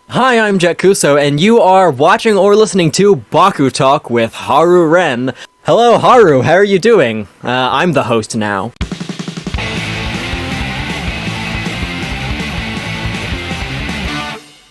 Hi, I'm Jett Kuso, and you are watching or listening to BakuTalk with Haru Ren. Hello, Haru, how are you doing? I'm the host now.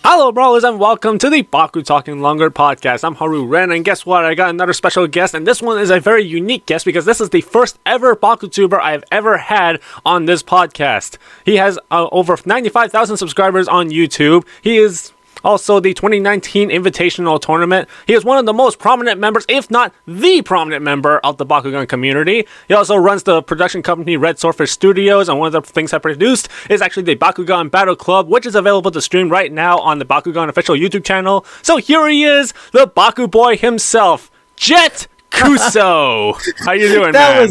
Hello, brawlers, and welcome to the Baku Talking Longer podcast. I'm Haru Ren, and guess what? I got another special guest, and this one is a very unique guest because this is the first ever BakuTuber I've ever had on this podcast. He has over 95,000 subscribers on YouTube. He is also the 2019 Invitational Tournament. He is one of the most prominent members, if not the prominent member of the Bakugan community. He also runs the production company Red Swordfish Studios, and one of the things I produced is actually the Bakugan Battle Club, which is available to stream right now on the Bakugan official YouTube channel. So here he is, the Baku boy himself, Jett Kuso. How you doing, man?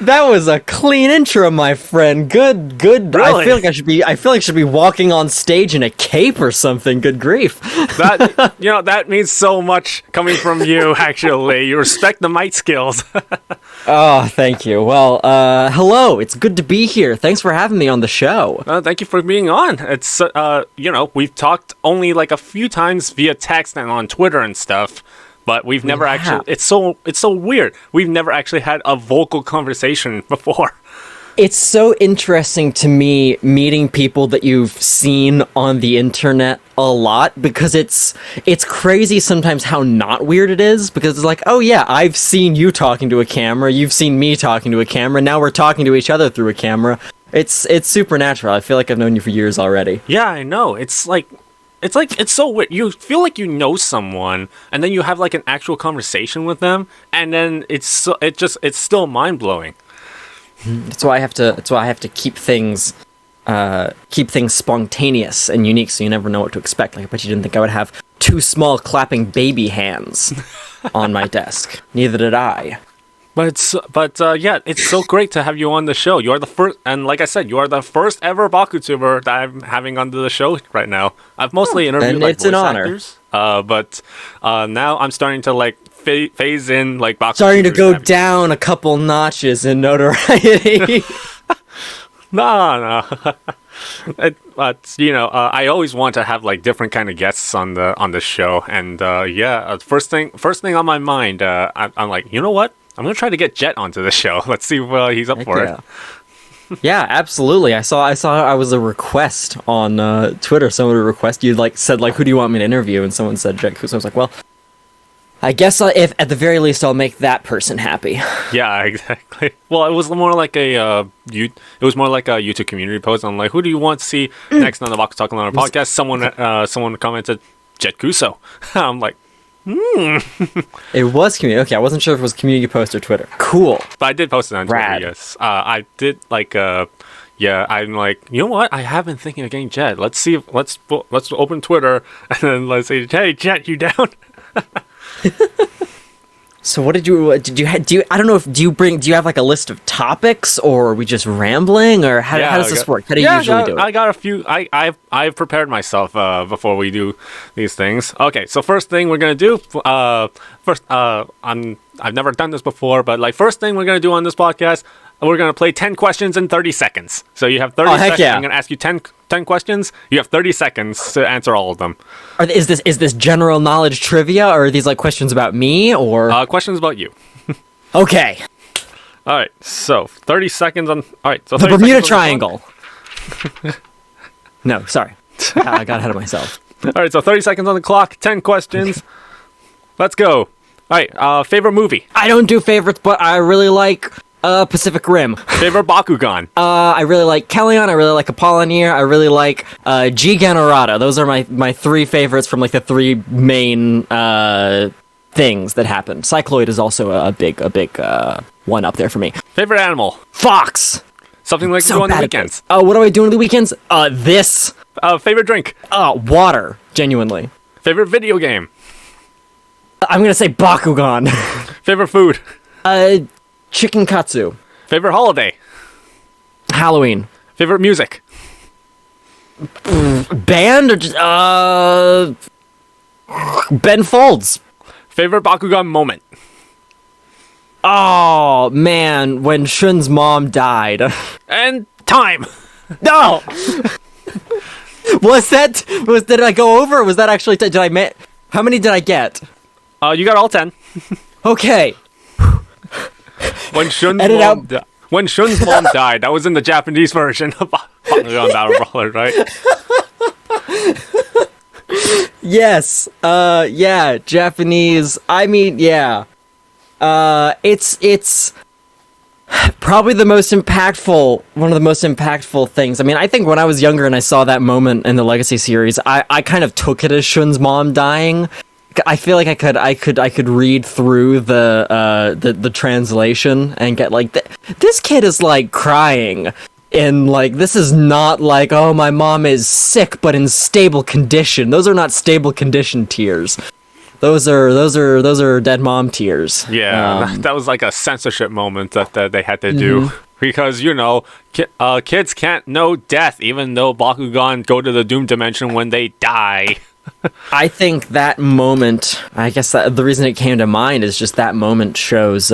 That was a clean intro, my friend. Good. Really? I feel like I should be walking on stage in a cape or something. Good grief. That means so much coming from you, actually. You respect the mic skills. Oh, thank you. Well, hello. It's good to be here. Thanks for having me on the show. Thank you for being on. It's, we've talked only like a few times via text and on Twitter and stuff. But we've never actually, it's so weird. We've never actually had a vocal conversation before. It's so interesting to me meeting people that you've seen on the internet a lot, because it's crazy sometimes how not weird it is, because it's like, oh yeah, I've seen you talking to a camera, you've seen me talking to a camera, now we're talking to each other through a camera. It's supernatural. I feel like I've known you for years already. Yeah, I know. It's so weird. You feel like you know someone, and then you have like an actual conversation with them, and then it's still mind blowing. That's why I have to keep things spontaneous and unique, so you never know what to expect. Like, I bet you didn't think I would have two small clapping baby hands on my desk. Neither did I. But it's so great to have you on the show. You are the first, and like I said, you are the first ever BakuTuber that I'm having on the show right now. I've mostly interviewed like voice actors, but now I'm starting to like phase in like BakuTubers. Starting to go down a couple notches in notoriety. No. I always want to have like different kind of guests on the show, and first thing on my mind, I'm like, you know what? I'm gonna try to get Jett onto the show. Let's see if he's up for it. Yeah, absolutely. I saw I was a request on Twitter. Someone requested, you said who do you want me to interview, and someone said Jett Kuso. I was like, well, I guess if at the very least I'll make that person happy. Yeah, exactly. Well, it was more like a YouTube community post. I'm like, who do you want to see next on the Baku Talking on our podcast? Someone commented Jett Kuso. I'm like, It was community. Okay, I wasn't sure if it was community post or Twitter. Cool. But I did post it on Rad. Twitter, yes. I did I'm like, you know what? I have been thinking of getting Jett. Let's open Twitter and then let's say, hey, Jett, you down? So what did you I don't know if do you have like a list of topics, or are we just rambling, or how does this work? How do you usually do it? I got a few. I've prepared myself before we do these things. Okay, so first thing we're gonna do. I've never done this before, but first thing we're gonna do on this podcast, we're gonna play 10 questions in 30 seconds. So you have 30 seconds. Yeah. I'm gonna ask you 10 questions. You have 30 seconds to answer all of them. Is this general knowledge trivia, or are these questions about me, or questions about you? Okay. All right. So 30 seconds on. All right. So the Bermuda Triangle. No, sorry. I got ahead of myself. All right. So 30 seconds on the clock. 10 questions. Let's go. All right. Favorite movie? I don't do favorites, but I really like Pacific Rim. Favorite Bakugan? I really like Kellyon, I really like Apollonier, I really like Jigen Arata. Those are my three favorites from the three main things that happened. Cycloid is also a big one up there for me. Favorite animal? Fox! Something like you do on the weekends. What do I do on the weekends? This. Favorite drink? Water, genuinely. Favorite video game? I'm gonna say Bakugan. Favorite food? Chicken katsu. Favorite holiday? Halloween. Favorite music? Band or just Ben Folds. Favorite Bakugan moment? Oh man, when Shun's mom died. And time. No. Did I go over? Or was that actually? How many did I get? You got all 10. Okay. When Shun's mom died, that was in the Japanese version of Bakugan Battle Brawlers, right? Yes. Yeah. Japanese. I mean, yeah. It's probably one of the most impactful things. I mean, I think when I was younger and I saw that moment in the Legacy series, I kind of took it as Shun's mom dying. I feel like I could read through the translation and get like, this kid is like crying, and like, this is not like, oh, my mom is sick but in stable condition. Those are not stable condition tears. Those are dead mom tears. Yeah, that was like a censorship moment that they had to do. Because, kids can't know death, even though Bakugan go to the Doom Dimension when they die. I think that moment, I guess the reason it came to mind is just that moment shows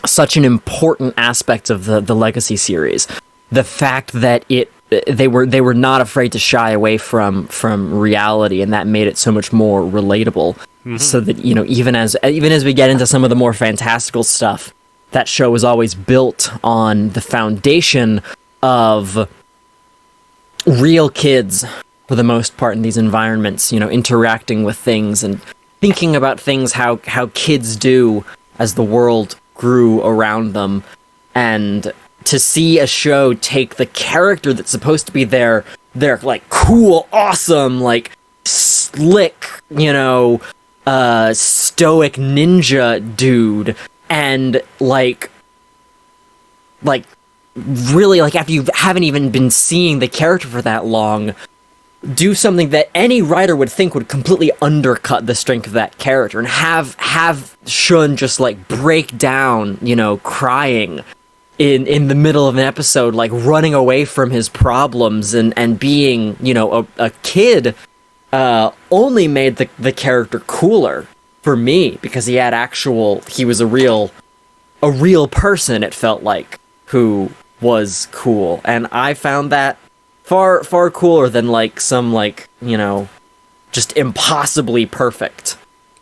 such an important aspect of the Legacy series. The fact that they were not afraid to shy away from reality, and that made it so much more relatable. So that, even as we get into some of the more fantastical stuff, that show was always built on the foundation of real kids, for the most part, in these environments, interacting with things and thinking about things how kids do as the world grew around them. And to see a show take the character that's supposed to be their like cool, awesome, like slick, stoic ninja dude, and like really, like, after you haven't even been seeing the character for that long, do something that any writer would think would completely undercut the strength of that character, and have Shun just like break down, crying in the middle of an episode, like running away from his problems and being, a kid, only made the character cooler for me, because he was a real person, it felt like, who was cool. And I found that far cooler than like some, like, just impossibly perfect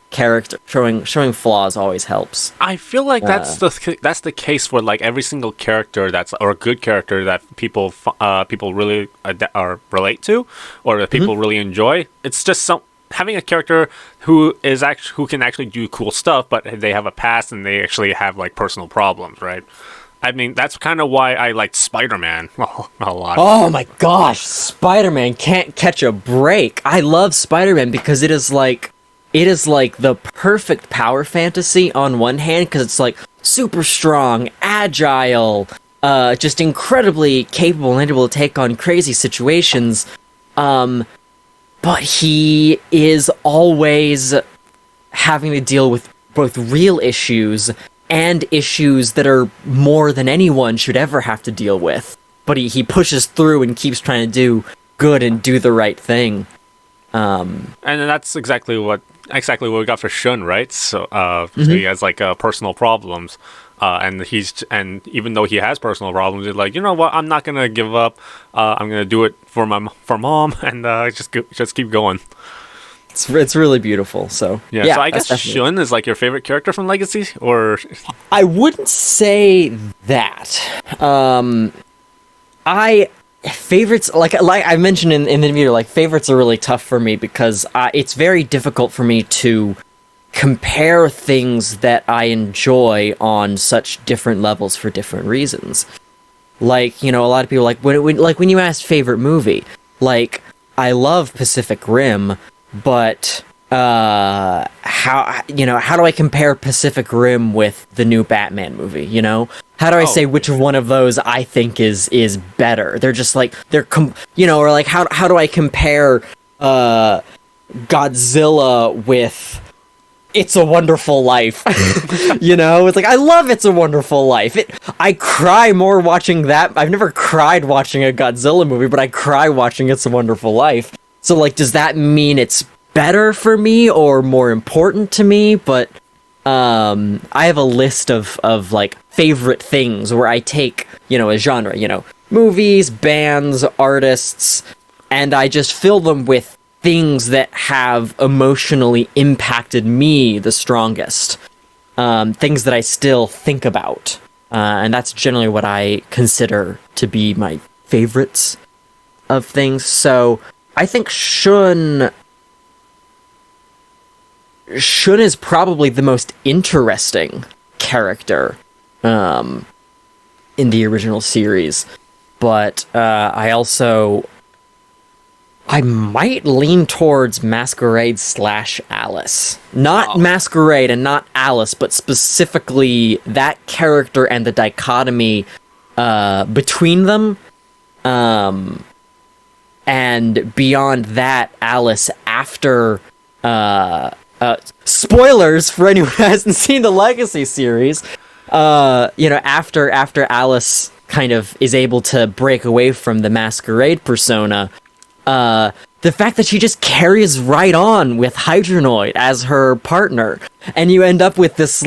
character. Showing flaws always helps. I feel like that's the case for like every single character or a good character that people really relate to, or that people really enjoy. It's just having a character who can actually do cool stuff, but they have a past and they actually have like personal problems, right? I mean, that's kind of why I liked Spider-Man a lot. Oh my gosh, Spider-Man can't catch a break. I love Spider-Man because it is like the perfect power fantasy on one hand, because it's like super strong, agile, just incredibly capable and able to take on crazy situations. But he is always having to deal with both real issues and issues that are more than anyone should ever have to deal with. But he pushes through and keeps trying to do good and do the right thing. And that's exactly what we got for Shun, right? So he has like personal problems, and even though he has personal problems, he's like, you know what? I'm not gonna give up. I'm gonna do it for mom, and just keep going. It's really beautiful. So yeah, so I guess Shun is like your favorite character from Legacy, or I wouldn't say that. Favorites, like I mentioned in the video, like, favorites are really tough for me because it's very difficult for me to compare things that I enjoy on such different levels for different reasons. Like, a lot of people, like, when you asked favorite movie, like, I love Pacific Rim, but how do I compare Pacific Rim with the new Batman movie, How do I say which one of those I think is better? They're just like, or like, how do I compare Godzilla with It's a Wonderful Life? It's like, I love It's a Wonderful Life. I cry more watching that. I've never cried watching a Godzilla movie, but I cry watching It's a Wonderful Life. So, like, does that mean it's better for me or more important to me? But I have a list of like favorite things where I take, a genre, movies, bands, artists, and I just fill them with things that have emotionally impacted me the strongest. Things that I still think about. And that's generally what I consider to be my favorites of things. So I think Shun is probably the most interesting character in the original series. But I might lean towards Masquerade / Alice. Not Masquerade and not Alice, but specifically that character and the dichotomy between them. And beyond that, Alice after... spoilers for anyone who hasn't seen the Legacy series. After Alice kind of is able to break away from the Masquerade persona... the fact that she just carries right on with Hydronoid as her partner, and you end up with this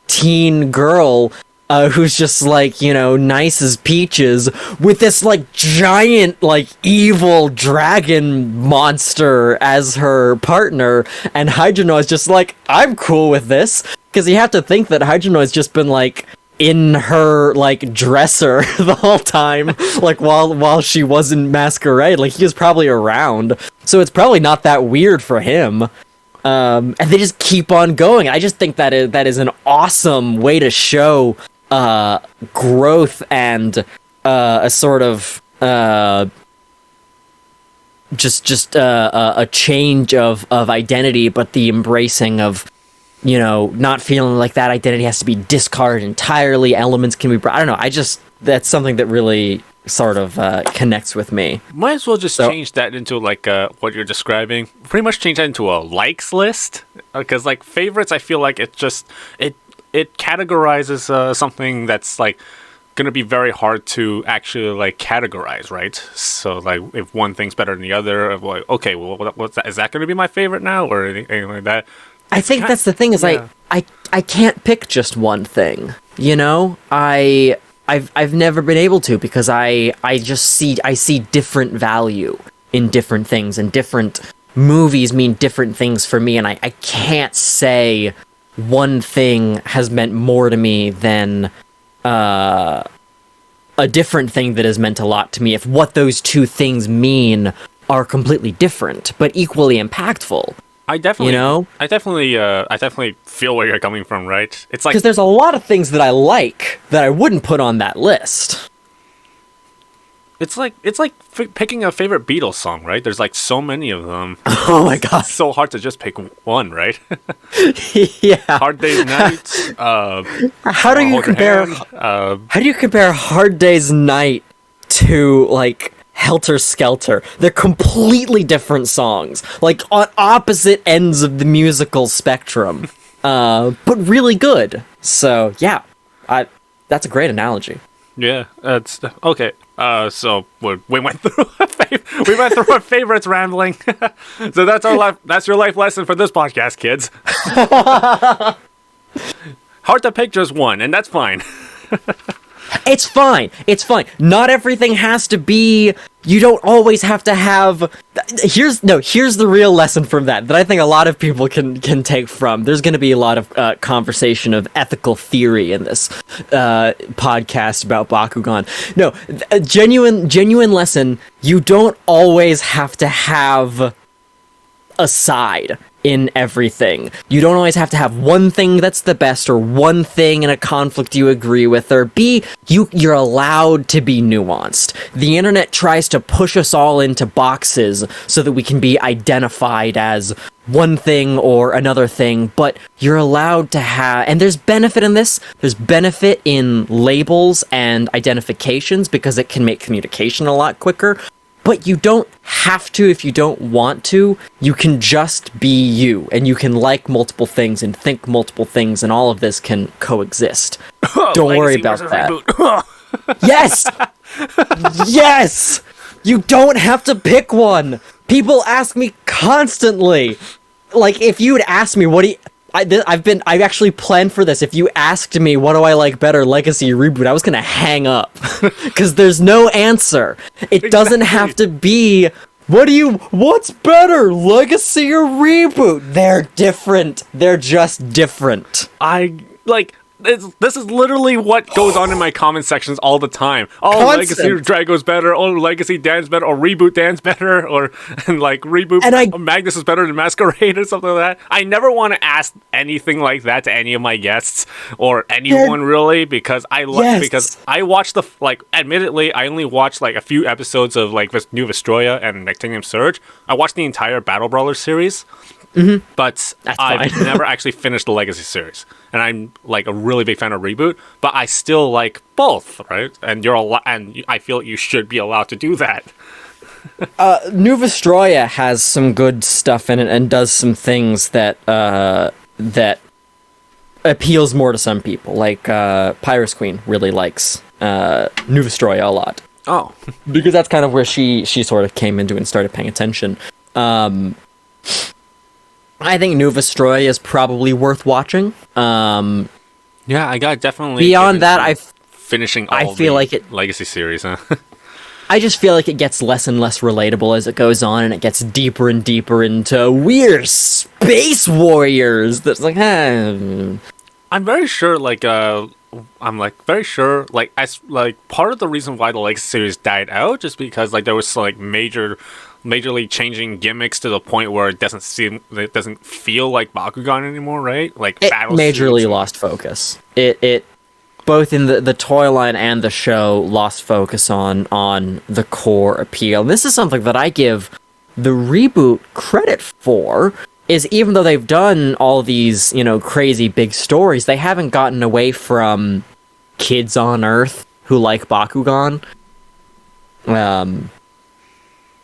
teen girl who's just nice as peaches with this giant evil dragon monster as her partner, and Hydronoid's just I'm cool with this, because you have to think that Hydronoid's just been in her dresser the whole time, while she wasn't Masquerade. He was probably around, so it's probably not that weird for him. And they just keep on going. I just think that is an awesome way to show growth and a sort of just a change of identity, but the embracing of not feeling like that identity has to be discarded entirely. Elements can be brought. I don't know. That's something that really sort of connects with me. Might as well just change that into what you're describing. Pretty much change that into a likes list, because favorites, I feel like it categorizes something that's gonna be very hard to actually categorize, right? So if one thing's better than the other, okay, well, what's that? Is that gonna be my favorite now, or anything like that? I think that's the thing, is I can't pick just one thing, I've never been able to, because I see different value in different things, and different movies mean different things for me, and I can't say one thing has meant more to me than a different thing that has meant a lot to me, if what those two things mean are completely different but equally impactful. I definitely feel where you're coming from, right? It's because there's a lot of things that I like that I wouldn't put on that list. It's picking a favorite Beatles song, right? There's so many of them. Oh my god, it's so hard to just pick one, right? Yeah. Hard Day's Night. How do you compare Hard Day's Night to Helter Skelter? They're completely different songs, on opposite ends of the musical spectrum, but really good. So yeah, that's a great analogy. Yeah, that's okay. So we went through our favorites rambling. So that's our life. That's your life lesson for this podcast, kids. Hard to pick just one, and that's fine. It's fine. Not everything has to be... You don't always have to have... Here's the real lesson from that I think a lot of people can take from. There's going to be a lot of conversation of ethical theory in this podcast about Bakugan. No, a genuine lesson, you don't always have to have a side in everything. You don't always have to have one thing that's the best, or one thing in a conflict you agree with, or you're allowed to be nuanced. The internet tries to push us all into boxes so that we can be identified as one thing or another thing, but you're allowed to have, and there's benefit in this, there's benefit in labels and identifications, because it can make communication a lot quicker. But you don't have to if you don't want to. You can just be you, and you can like multiple things and think multiple things, and all of this can coexist. Don't worry about that. Yes! Yes! You don't have to pick one! People ask me constantly. If you would ask me, I've actually planned for this. If you asked me what do I like better, Legacy or Reboot, I was gonna hang up because there's no answer. It doesn't have to be. What's better, Legacy or Reboot? They're different. They're just different. This is literally what goes on in my comment sections all the time. Oh, Legacy Drago's better. Oh, Legacy Dan's better. Or Reboot Dan's better. And Reboot Magnus is better than Masquerade or something like that. I never want to ask anything like that to any of my guests or anyone really because I watched admittedly, I only watched like a few episodes of like New Vestroia and Nectinium Surge. I watched the entire Battle Brawlers series. Mm-hmm. But I've never actually finished the Legacy series, and I'm like a really big fan of Reboot. But I still like both, right? And and I feel you should be allowed to do that. New Vestroia has some good stuff in it and does some things that appeals more to some people. Like Pyrus Queen really likes New Vestroia a lot. Oh, because that's kind of where she sort of came into and started paying attention. I think New Vestroia is probably worth watching. Yeah, I got definitely. Beyond that, finishing all the Legacy series. Huh? I just feel like it gets less and less relatable as it goes on, and it gets deeper and deeper into we're space warriors. That's like, I'm very sure, part of the reason why the Legacy series died out just because there was majorly changing gimmicks to the point where it doesn't feel like Bakugan anymore, right? It majorly lost focus. It both in the toy line and the show lost focus on the core appeal. And this is something that I give the Reboot credit for, is even though they've done all these, crazy big stories, they haven't gotten away from kids on Earth who like Bakugan.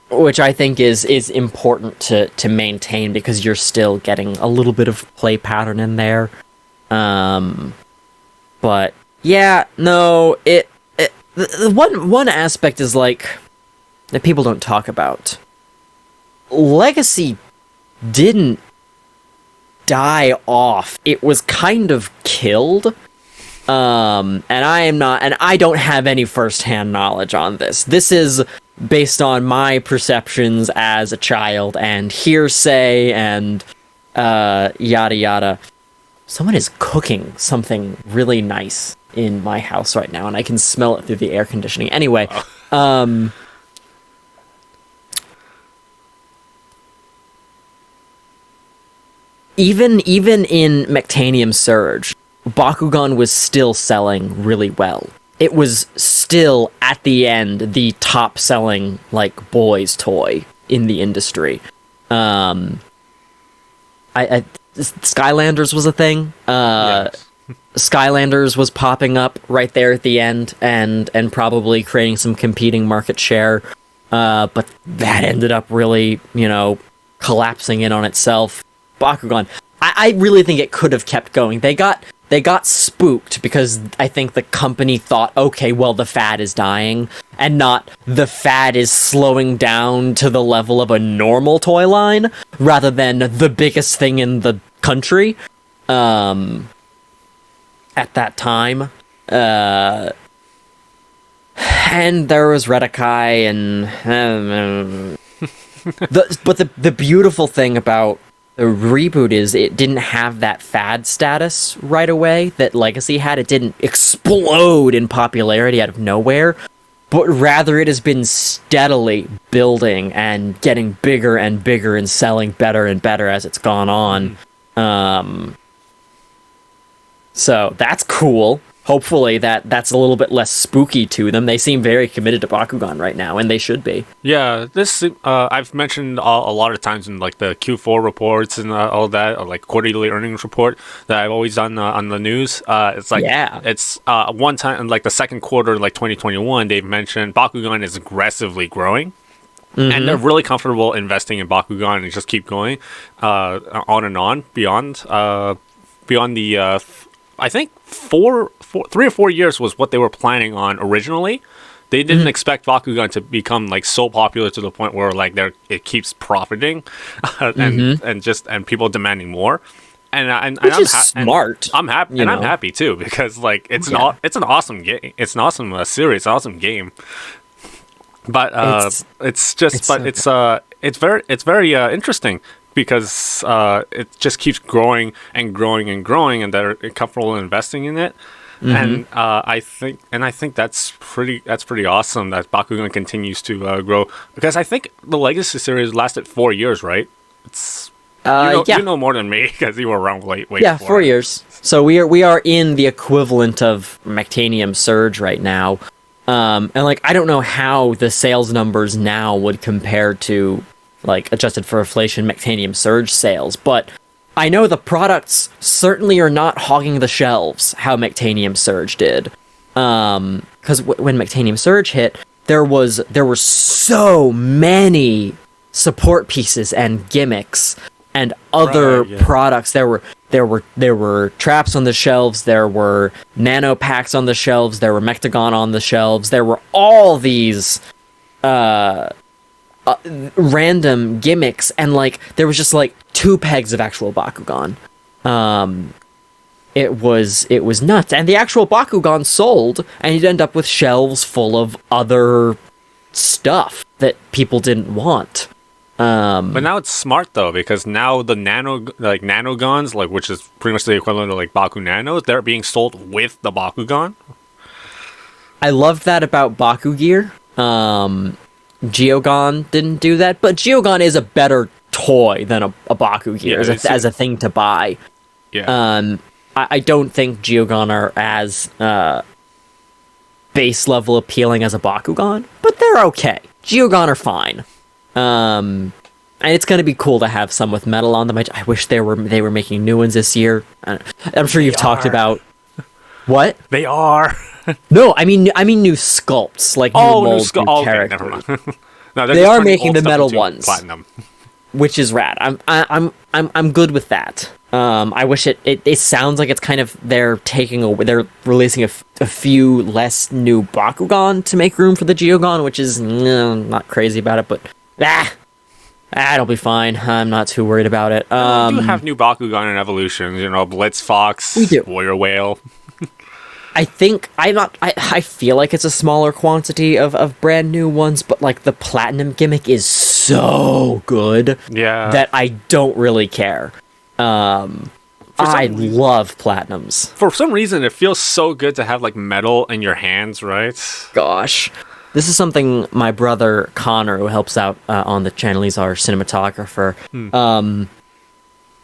Which I think is important to maintain because you're still getting a little bit of play pattern in there. But yeah, no, one aspect is that people don't talk about. Legacy didn't die off. It was kind of killed. And I don't have any first-hand knowledge on this. This is based on my perceptions as a child and hearsay and yada yada. Someone is cooking something really nice in my house right now, and I can smell it through the air conditioning. Anyway, even in Mectanium Surge, Bakugan was still selling really well. It was still, at the end, the top-selling, boys' toy in the industry. Skylanders was a thing. Yes. Skylanders was popping up right there at the end and probably creating some competing market share. But that ended up really, collapsing in on itself. Bakugan, I really think it could have kept going. They got spooked because I think the company thought, okay, well, the fad is dying, and not the fad is slowing down to the level of a normal toy line, rather than the biggest thing in the country at that time. And there was Redakai, and but the beautiful thing about the Reboot is it didn't have that fad status right away that Legacy had. It didn't explode in popularity out of nowhere, but rather it has been steadily building and getting bigger and bigger and selling better and better as it's gone on. So that's cool. Hopefully that's a little bit less spooky to them. They seem very committed to Bakugan right now, and they should be. Yeah, this I've mentioned a lot of times in the Q4 reports and all that, or quarterly earnings report that I've always done on the news. It's it's one time in the second quarter, 2021, they've mentioned Bakugan is aggressively growing. Mm-hmm. And they're really comfortable investing in Bakugan and just keep going on and on beyond the. I think 3 or 4 years was what they were planning on originally. They didn't expect Bakugan to become so popular to the point where it keeps profiting and people demanding more. Which is smart. I'm happy, and I'm happy too, because like it's an awesome game. It's an awesome series, awesome game. But it's very interesting because it just keeps growing and growing and growing, and they're comfortable investing in it. And I think that's pretty awesome that Bakugan continues to grow, because I think the Legacy series lasted 4 years, right? It's you know more than me because you were around way before. 4 years. So we are in the equivalent of Mectanium Surge right now, and like I don't know how the sales numbers now would compare to like adjusted for inflation Mectanium Surge sales, but I know the products certainly are not hogging the shelves how Mectanium Surge did. Because when Mectanium Surge hit, there were so many support pieces and gimmicks and other products. There were traps on the shelves. There were nano packs on the shelves. There were Mectagon on the shelves. There were all these random gimmicks, and like there was just like 2 pegs of actual Bakugan. It was nuts, and the actual Bakugan sold, and you'd end up with shelves full of other stuff that people didn't want. But now it's smart though, because now the nanogons, like which is pretty much the equivalent of like Baku Nanos, they're being sold with the Bakugan. I loved that about Baku Gear. Geogon didn't do that, but Geogon is a better toy than a Baku Gear as a thing to buy. Yeah. I don't think Geogon are as base level appealing as a Bakugan, but they're okay. Geogon are fine. And it's going to be cool to have some with metal on them. I wish they were making new ones this year. I'm sure you've talked about what they are. No, I mean new sculpts, like new molds, new characters. Okay, never mind. No, they are making the metal ones, platinum, which is rad. I'm good with that. I wish it sounds like it's kind of they're releasing a few less new Bakugan to make room for the Geogon, which is not crazy about it, but it'll be fine. I'm not too worried about it. We do have new Bakugan and evolutions, Blitz Fox, we do. Warrior Whale. I think I feel like it's a smaller quantity of brand new ones, but like the platinum gimmick is so good that I don't really care. I love platinums. For some reason, it feels so good to have like metal in your hands, right? Gosh. This is something my brother Connor, who helps out on the channel, he's our cinematographer.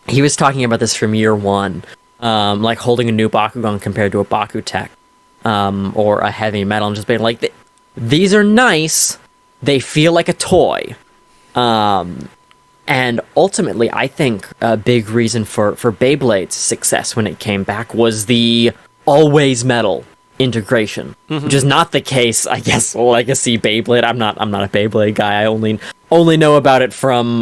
He was talking about this from year one. Like holding a new Bakugan compared to a BakuTalk, or a heavy metal, and just being like, these are nice, they feel like a toy. And ultimately, I think a big reason for Beyblade's success when it came back was the always metal integration, which is not the case, I guess, Legacy Beyblade. I'm not a Beyblade guy. I only know about it from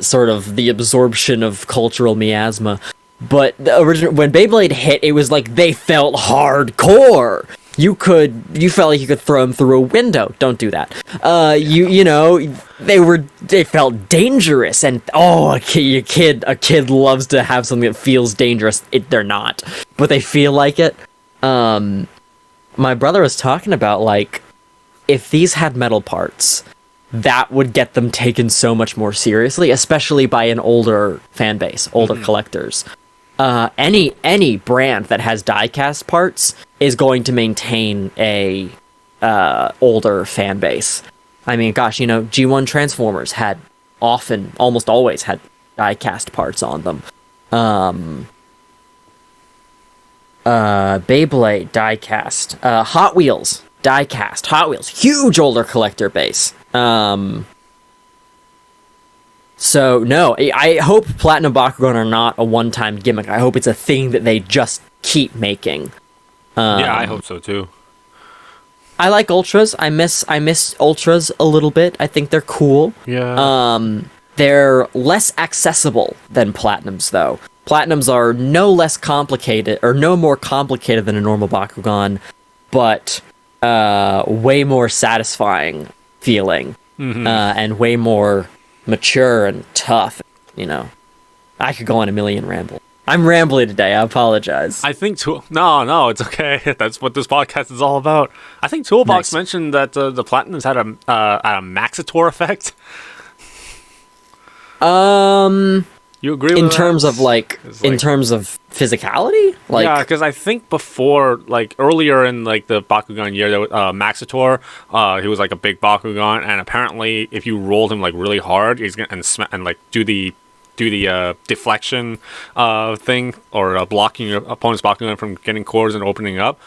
sort of the absorption of cultural miasma. But the original, when Beyblade hit, it was like they felt hardcore. You felt like you could throw them through a window. Don't do that. They felt dangerous, and a kid loves to have something that feels dangerous. They're not, but they feel like it. My brother was talking about like, if these had metal parts, that would get them taken so much more seriously, especially by an older fan base, older collectors. Any brand that has die-cast parts is going to maintain a older fan base. I mean, gosh, G1 Transformers had almost always had die-cast parts on them. Beyblade die-cast. Hot Wheels die-cast. Hot Wheels, huge older collector base. So, no, I hope Platinum Bakugan are not a one-time gimmick. I hope it's a thing that they just keep making. Yeah, I hope so, too. I like Ultras. I miss Ultras a little bit. I think they're cool. Yeah. They're less accessible than Platinums, though. Platinums are no less complicated, or no more complicated than a normal Bakugan, but way more satisfying feeling, and way more mature and tough. I could go on a million ramble. I'm rambling today. I apologize. I think no, it's okay. That's what this podcast is all about. I think Toolbox mentioned that the Platinums had a Maxitor effect. You agree with in terms of in terms of physicality? Yeah, because I think before, earlier in the Bakugan year, there was, Maxitor, he was like a big Bakugan, and apparently if you rolled him really hard, he's gonna do the deflection thing, or blocking your opponent's Bakugan from getting cores and opening up.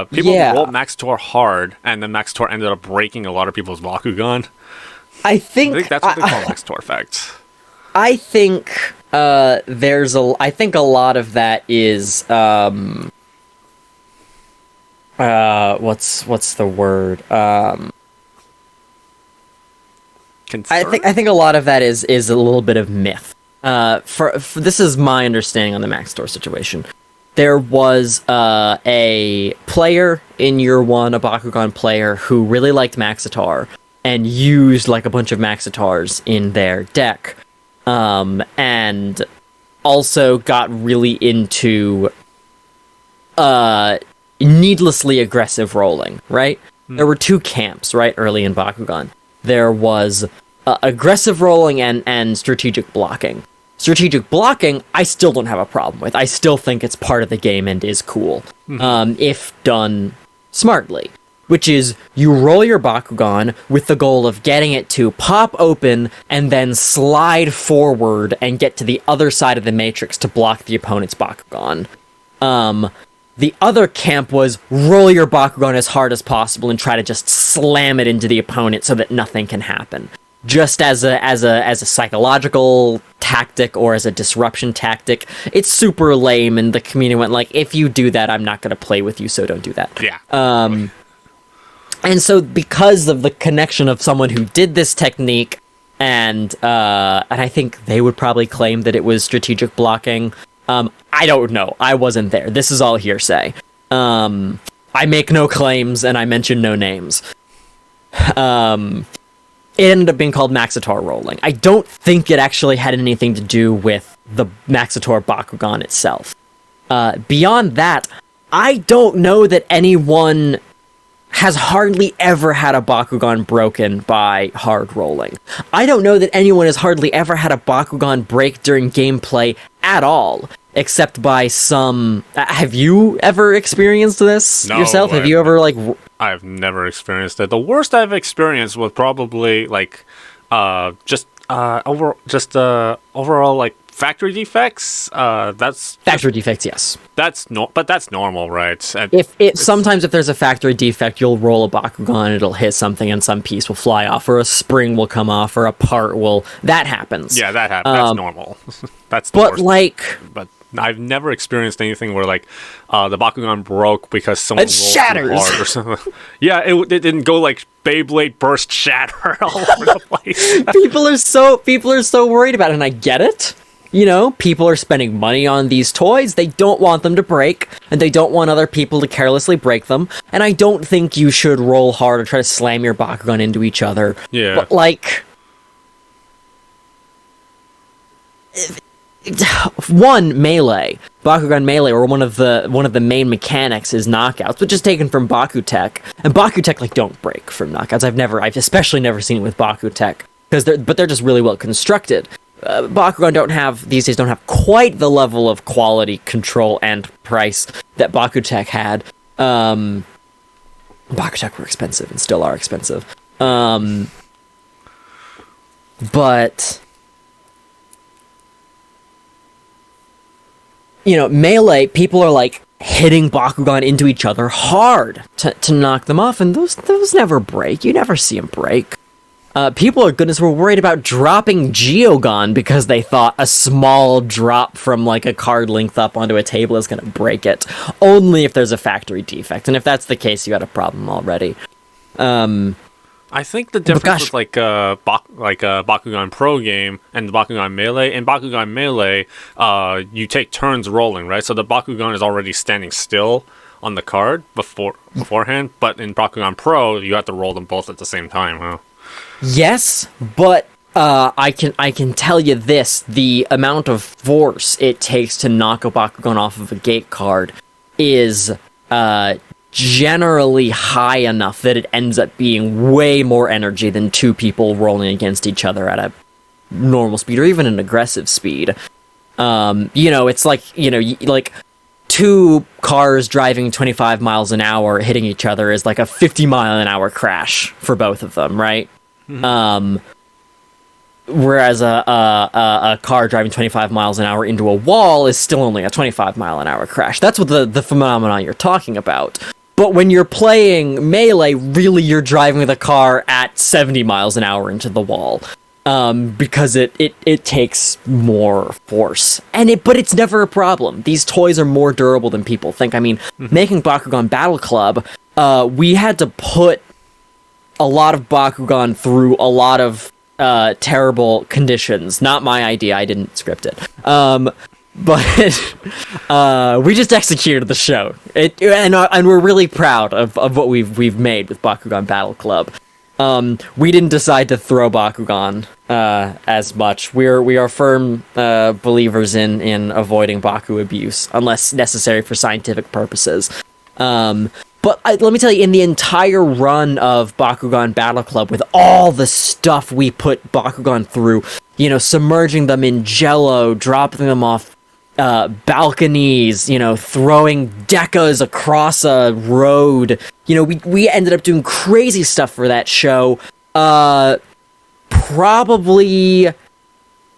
People rolled Maxitor hard, and then Maxitor ended up breaking a lot of people's Bakugan. I think that's what they call Maxitor effect. I think I think a lot of that is what's the word? I think a lot of that is a little bit of myth. For this is my understanding on the Maxitor situation. There was a player in year one, a Bakugan player, who really liked Maxitor and used a bunch of Maxitars in their deck. And also got really into needlessly aggressive rolling, right? There were two camps, right, early in Bakugan. There was aggressive rolling and strategic blocking. Strategic blocking, I still don't have a problem with. I still think it's part of the game and is cool, if done smartly. Which is, you roll your Bakugan with the goal of getting it to pop open and then slide forward and get to the other side of the matrix to block the opponent's Bakugan. The other camp was, roll your Bakugan as hard as possible and try to just slam it into the opponent so that nothing can happen. Just as a psychological tactic or as a disruption tactic. It's super lame, and the community went if you do that, I'm not going to play with you, so don't do that. Yeah. And so, because of the connection of someone who did this technique, and I think they would probably claim that it was strategic blocking. I don't know. I wasn't there. This is all hearsay. I make no claims, and I mention no names. It ended up being called Maxitor rolling. I don't think it actually had anything to do with the Maxitor Bakugan itself. Beyond that, I don't know that anyone has hardly ever had a Bakugan broken by hard rolling. I don't know that anyone has hardly ever had a Bakugan break during gameplay at all, except by some... have you ever experienced this yourself? Have you ever, I've never experienced it. The worst I've experienced was probably, overall, factory defects. That's factory defects, yes. But that's normal, right? And sometimes if there's a factory defect, you'll roll a Bakugan, it'll hit something, and some piece will fly off, or a spring will come off, or a part will. That happens. Yeah, that happens. That's normal. That's the worst. But I've never experienced anything where the Bakugan broke because someone rolled too hard or something. Yeah, it didn't go Beyblade burst shatter all over the place. People are so worried about it, and I get it. People are spending money on these toys. They don't want them to break, and they don't want other people to carelessly break them. And I don't think you should roll hard or try to slam your Bakugan into each other. Yeah. But, Bakugan Melee, or one of the main mechanics is knockouts, which is taken from BakuTalk. And BakuTalk, don't break from knockouts. I've especially never seen it with BakuTalk, but they're just really well constructed. Bakugan these days don't have quite the level of quality, control, and price that BakuTalk had. BakuTalk were expensive and still are expensive. But Melee, people are hitting Bakugan into each other hard to knock them off, and those never break. You never see them break. People were worried about dropping Geogon because they thought a small drop from a card length up onto a table is going to break it. Only if there's a factory defect, and if that's the case, you got a problem already. I think the difference with Bakugan Pro game and the Bakugan Melee. In Bakugan Melee, you take turns rolling, right? So the Bakugan is already standing still on the card beforehand, but in Bakugan Pro, you have to roll them both at the same time, huh? Yes, but I can tell you this: the amount of force it takes to knock a Bakugan off of a gate card is generally high enough that it ends up being way more energy than two people rolling against each other at a normal speed or even an aggressive speed. It's like, like two cars driving 25 miles an hour hitting each other is like a 50-mile-an-hour crash for both of them, right? Mm-hmm. Whereas a car driving 25 miles an hour into a wall is still only a 25-mile-an-hour crash. That's what the phenomenon you're talking about. But when you're playing Melee, really you're driving the car at 70 miles an hour into the wall. Because it takes more force. But it's never a problem. These toys are more durable than people think. I mean, making Bakugan Battle Club, we had to put a lot of Bakugan through a lot of terrible conditions. Not my idea, I didn't script it. But we just executed the show. And we're really proud of what we've made with Bakugan Battle Club. We didn't decide to throw Bakugan as much. We are firm believers in avoiding Baku abuse unless necessary for scientific purposes. But let me tell you, in the entire run of Bakugan Battle Club, with all the stuff we put Bakugan through, submerging them in jello, dropping them off balconies, throwing decas across a road. We ended up doing crazy stuff for that show. Probably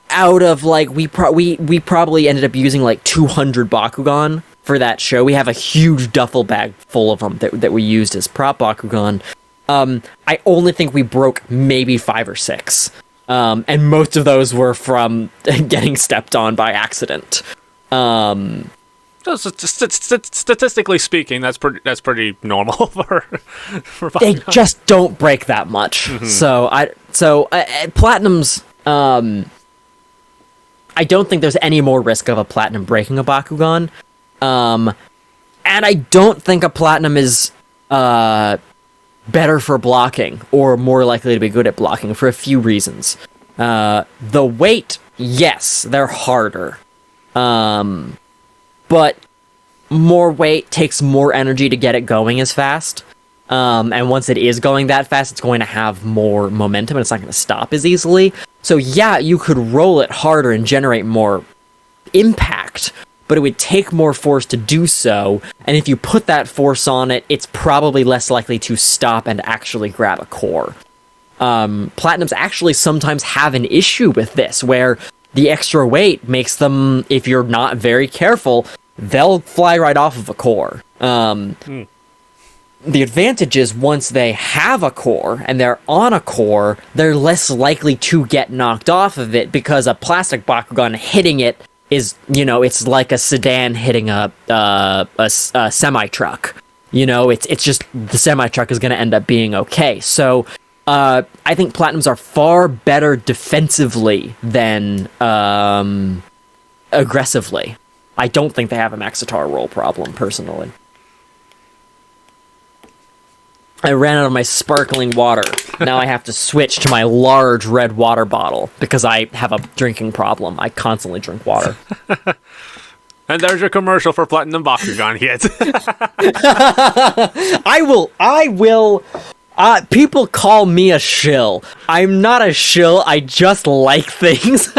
out of we probably ended up using 200 Bakugan for that show. We have a huge duffel bag full of them that we used as prop Bakugan. I only think we broke maybe 5 or 6. And most of those were from getting stepped on by accident. Statistically speaking, that's pretty normal for they just don't break that much. Mm-hmm. So Platinum's I don't think there's any more risk of a Platinum breaking a Bakugan. And I don't think a Platinum is better for blocking or more likely to be good at blocking for a few reasons. The weight, yes, they're harder. But more weight takes more energy to get it going as fast. And once it is going that fast, it's going to have more momentum and it's not going to stop as easily. So yeah, you could roll it harder and generate more impact, but it would take more force to do so. And if you put that force on it, it's probably less likely to stop and actually grab a core. Platinums actually sometimes have an issue with this, where the extra weight makes them, if you're not very careful, they'll fly right off of a core. The advantage is once they have a core and they're on a core, they're less likely to get knocked off of it because a plastic Bakugan hitting it is, it's like a sedan hitting a semi-truck. It's just the semi-truck is going to end up being okay. So I think Platinums are far better defensively than aggressively. I don't think they have a Maxitar roll problem, personally. I ran out of my sparkling water. Now I have to switch to my large red water bottle because I have a drinking problem. I constantly drink water. And there's your commercial for Platinum Bakugan hit. I will. People call me a shill. I'm not a shill. I just like things.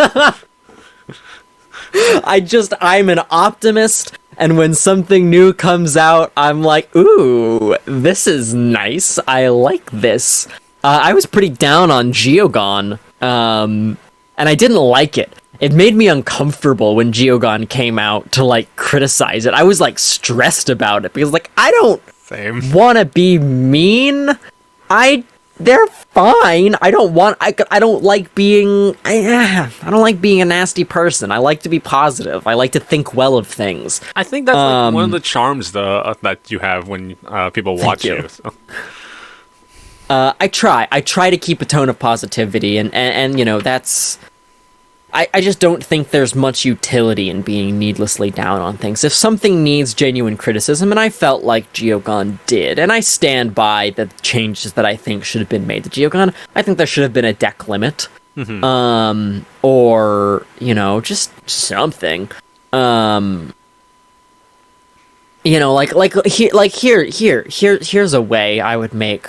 I'm an optimist. And when something new comes out, I'm like, ooh, this is nice. I like this. I was pretty down on Geogon, and I didn't like it. It made me uncomfortable when Geogon came out to, criticize it. I was, stressed about it, because, I don't want to be mean. They're fine. I don't like being a nasty person. I like to be positive. I like to think well of things. I think that's one of the charms that you have when people watch you. So. I try to keep a tone of positivity and that's I just don't think there's much utility in being needlessly down on things. If something needs genuine criticism, and I felt like Geogon did, and I stand by the changes that I think should have been made to Geogon, I think there should have been a deck limit. or just something. Here's a way I would make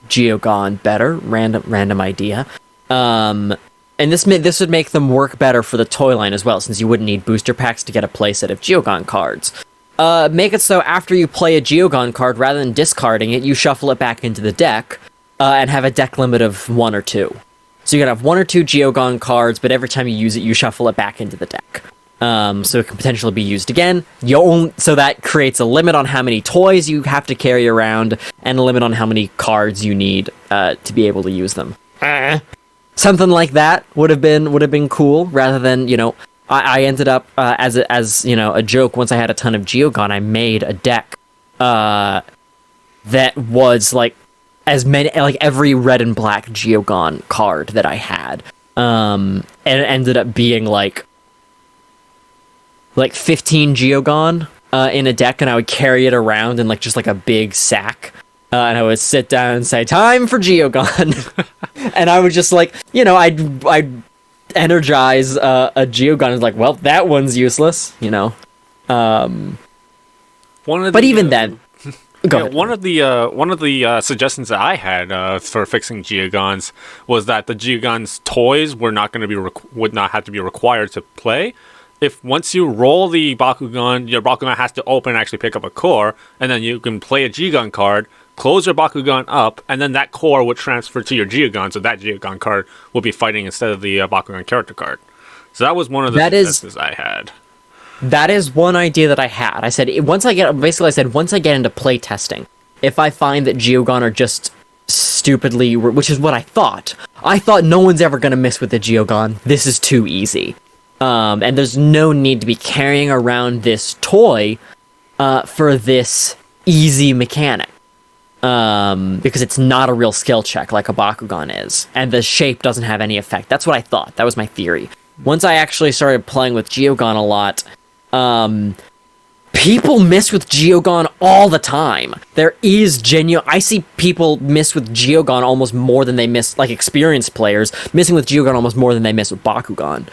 Geogon better. Random idea. And this would make them work better for the toy line as well, since you wouldn't need booster packs to get a playset of Geogon cards. Make it so after you play a Geogon card, rather than discarding it, you shuffle it back into the deck, and have a deck limit of 1 or 2. So you can have 1 or 2 Geogon cards, but every time you use it, you shuffle it back into the deck. So it can potentially be used again. So that creates a limit on how many toys you have to carry around, and a limit on how many cards you need to be able to use them. Something like that would have been cool, rather than I ended up as a joke. Once I had a ton of Geogon, I made a deck that was like as many, like every red and black Geogon card that I had, and it ended up being like 15 Geogon in a deck, and I would carry it around in just a big sack, and I would sit down and say, "Time for Geogon," and I would just I'd energize a Geogon, and well, that one's useless, But even then. One of the suggestions that I had for fixing Geogons was that the Geogons toys were not going to be would not have to be required to play. If once you roll the Bakugan, your Bakugan has to open and actually pick up a core, and then you can play a Geogon card, close your Bakugan up, and then that core would transfer to your Geogon, so that Geogon card will be fighting instead of the Bakugan character card. So that was one of the suggestions I had. That is one idea that I had. I said once I get into playtesting, if I find that Geogon are just stupidly, which is what I thought no one's ever going to miss with the Geogon. This is too easy, and there's no need to be carrying around this toy for this easy mechanic, because it's not a real skill check like a Bakugan is, and the shape doesn't have any effect. That's what I thought. That was my theory. Once I actually started playing with Geogon a lot, people miss with Geogon all the time. There is I see people miss with Geogon almost more than they miss, experienced players missing with Geogon almost more than they miss with Bakugan.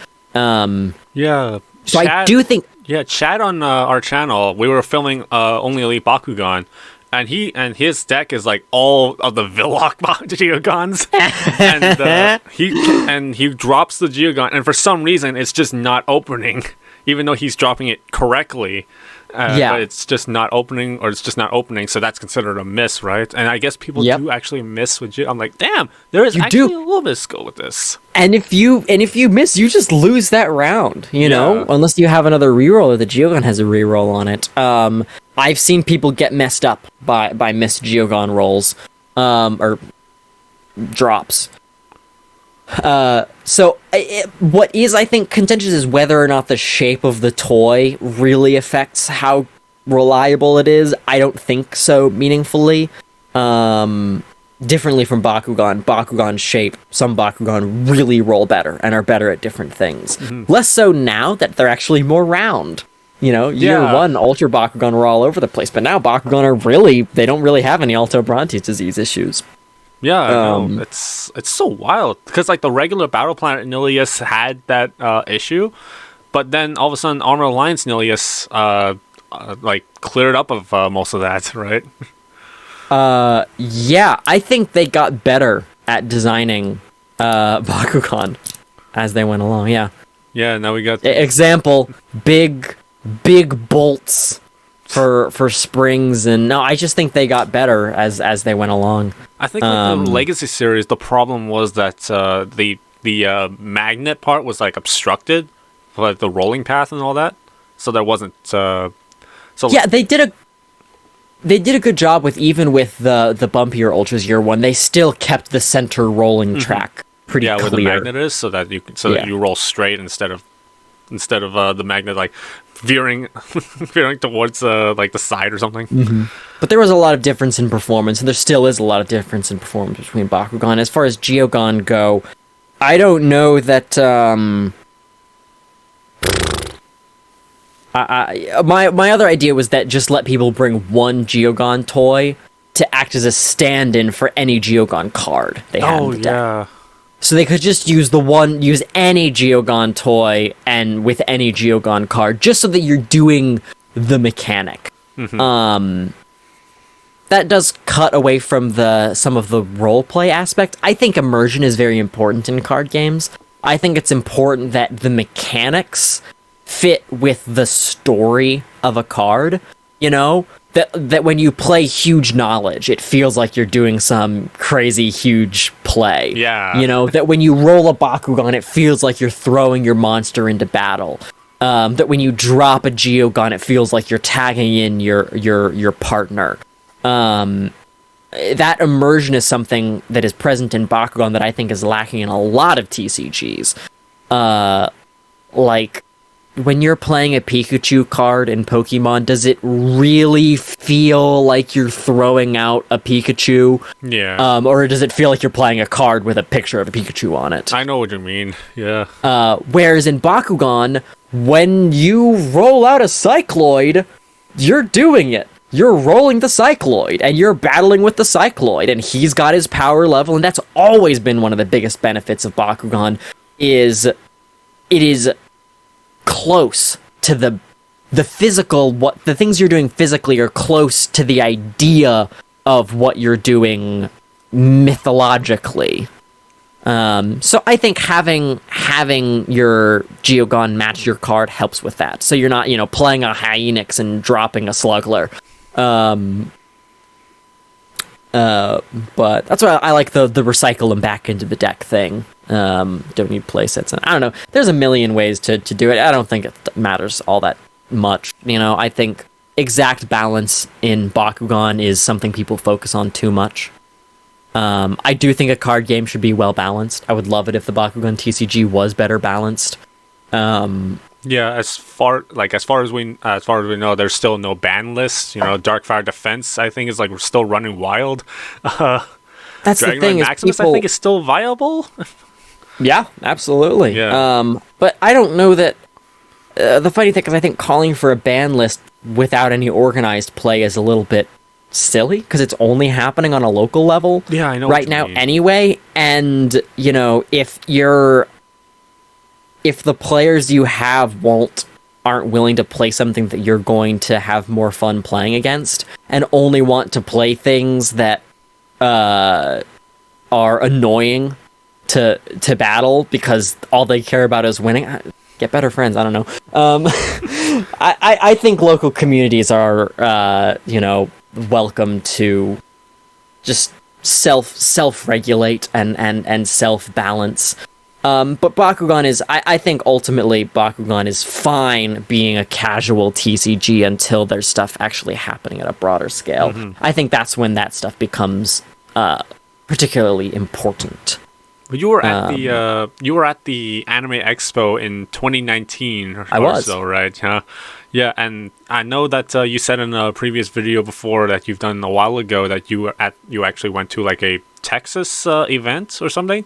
Yeah. So I do think... Yeah, Chad on our channel, we were filming Only Elite Bakugan, and his deck is all of the Villock Geogons, and he drops the Geogon, and for some reason it's just not opening, even though he's dropping it correctly. But it's just not opening, so that's considered a miss, right? And I guess people do actually miss with Geogon. I'm like, damn, there is actually a little bit of skill with this. And if you miss, you just lose that round, know? Unless you have another reroll, or the Geogon has a reroll on it. I've seen people get messed up by missed Geogon rolls, or drops. What is, I think, contentious is whether or not the shape of the toy really affects how reliable it is. I don't think so meaningfully. Differently from Bakugan. Bakugan's shape, some Bakugan really roll better and are better at different things. Mm-hmm. Less so now that they're actually more round. Year one, Ultra Bakugan were all over the place, but now Bakugan they don't really have any Alto Brontes disease issues. Yeah, I know. It's so wild, because the regular Battle Planet Nilius had that issue, but then all of a sudden Armor Alliance Nilius cleared up of most of that, right? Yeah, I think they got better at designing Bakugan as they went along. Yeah. Yeah. Now we got example, big bolts for springs, and no, I just think they got better as they went along. I think the Legacy series, the problem was that the magnet part was obstructed, the rolling path and all that, so there wasn't. Yeah, they did a good job with the bumpier Ultras year one. They still kept the center rolling track pretty clear. Where the magnet is, so that you roll straight instead of the magnet veering towards the side or something. Mm-hmm. But there was a lot of difference in performance, and there still is a lot of difference in performance between Bakugan. As far as Geogon go, I don't know that my other idea was that just let people bring one Geogon toy to act as a stand-in for any Geogon card they had in the deck. So they could just use any Geogon toy and with any Geogon card, just so that you're doing the mechanic. That does cut away from some of the roleplay aspect. I think immersion is very important in card games. I think it's important that the mechanics fit with the story of a card, you know? That when you play huge knowledge, it feels like you're doing some crazy huge play. Yeah. You know, that when you roll a Bakugan, it feels like you're throwing your monster into battle. That when you drop a Geogun, it feels like you're tagging in your partner. That immersion is something that is present in Bakugan that I think is lacking in a lot of TCGs. Like, when you're playing a Pikachu card in Pokemon, does it really feel like you're throwing out a Pikachu? Yeah. Or does it feel like you're playing a card with a picture of a Pikachu on it? I know what you mean. Yeah. Whereas in Bakugan, when you roll out a Cycloid, you're doing it. You're rolling the Cycloid, and you're battling with the Cycloid, and he's got his power level, and that's always been one of the biggest benefits of Bakugan, is it is close to the physical, what the things you're doing physically are close to the idea of what you're doing mythologically. So I think having your Geogon match your card helps with that. So you're not, playing a Hyenix and dropping a Sluggler. But that's why I like the recycle them back into the deck thing. Don't need playsets. I don't know. There's a million ways to do it. I don't think it matters all that much. I think exact balance in Bakugan is something people focus on too much. I do think a card game should be well balanced. I would love it if the Bakugan TCG was better balanced. Yeah, as far as we know, there's still no ban list. Darkfire Defense, I think, is still running wild. That's the thing. Maximus, I think, is still viable. Yeah, absolutely. Yeah. But I don't know that. The funny thing is, I think calling for a ban list without any organized play is a little bit silly, because it's only happening on a local level. Yeah, I know. Right now, anyway, and if the players you have aren't willing to play something that you're going to have more fun playing against, and only want to play things that are annoying to battle because all they care about is winning, get better friends. I don't know. I think local communities are welcome to just self-regulate and self-balance. But Bakugan is, I think ultimately Bakugan is fine being a casual TCG until there's stuff actually happening at a broader scale. Mm-hmm. I think that's when that stuff becomes particularly important. You were at the Anime Expo in 2019 or so, right? Huh? Yeah, and I know that you said in a previous video before that you've done a while ago that you actually went to a Texas event or something.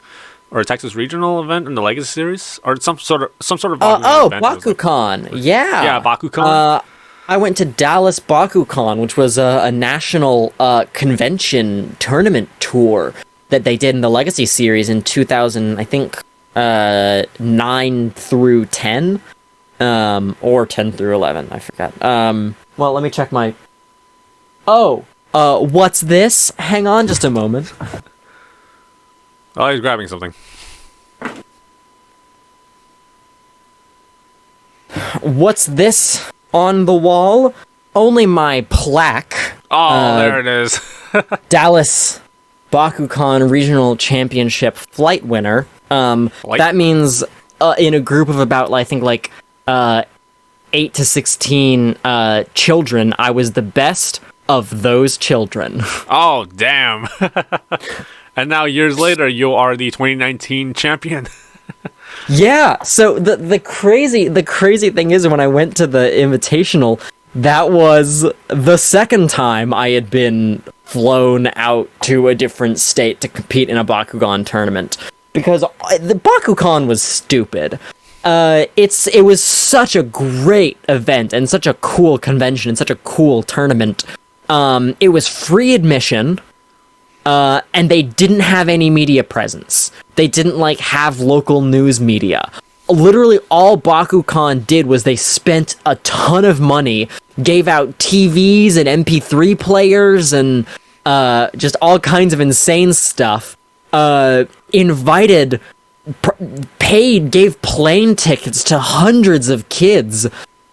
Or a Texas regional event in the Legacy series, or some sort of Bakugan event. BakuCon, yeah. Yeah, BakuCon. I went to Dallas BakuCon, which was a national convention tournament tour that they did in the Legacy series in 2000, I think 9 through 10, or 10 through 11, I forgot. Well, let me check my. What's this? Hang on, just a moment. Oh, he's grabbing something. What's this on the wall? Only my plaque. Oh, there it is. Dallas BakuCon Regional Championship flight winner. That means in a group of about, I think, 8 to 16 children, I was the best of those children. Oh, damn. And now, years later, you are the 2019 champion. Yeah. So the crazy thing is, when I went to the Invitational, that was the second time I had been flown out to a different state to compete in a Bakugan tournament, because the BakuCon was stupid. It was such a great event and such a cool convention and such a cool tournament. It was free admission. and they didn't have any media presence. They didn't like have local news media. Literally all Bakugan did was they spent a ton of money, gave out TVs and MP3 players and just all kinds of insane stuff. Invited, paid, gave plane tickets to hundreds of kids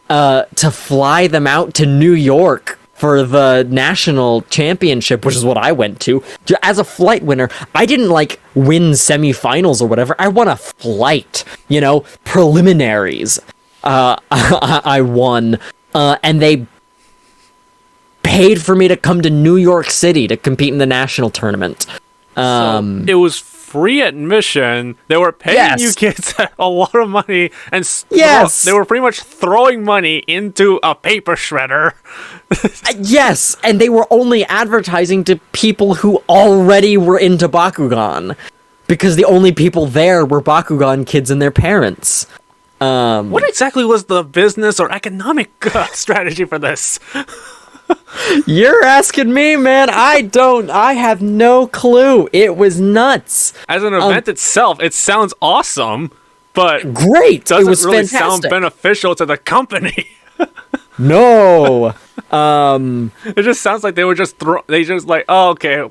to fly them out to New York for the national championship, which is what I went to. As a flight winner, I didn't like win semifinals or whatever. I won a flight, preliminaries. I won, and they paid for me to come to New York City to compete in the national tournament. So it was free admission. They were paying you kids a lot of money, and they were pretty much throwing money into a paper shredder. Yes, and they were only advertising to people who already were into Bakugan, because the only people there were Bakugan kids and their parents. What exactly was the business or economic strategy for this? You're asking me, man. I have no clue. It was nuts. As an event itself, it sounds awesome, but great. Doesn't it was really fantastic. sound beneficial to the company. No. It just sounds like they were just oh, okay,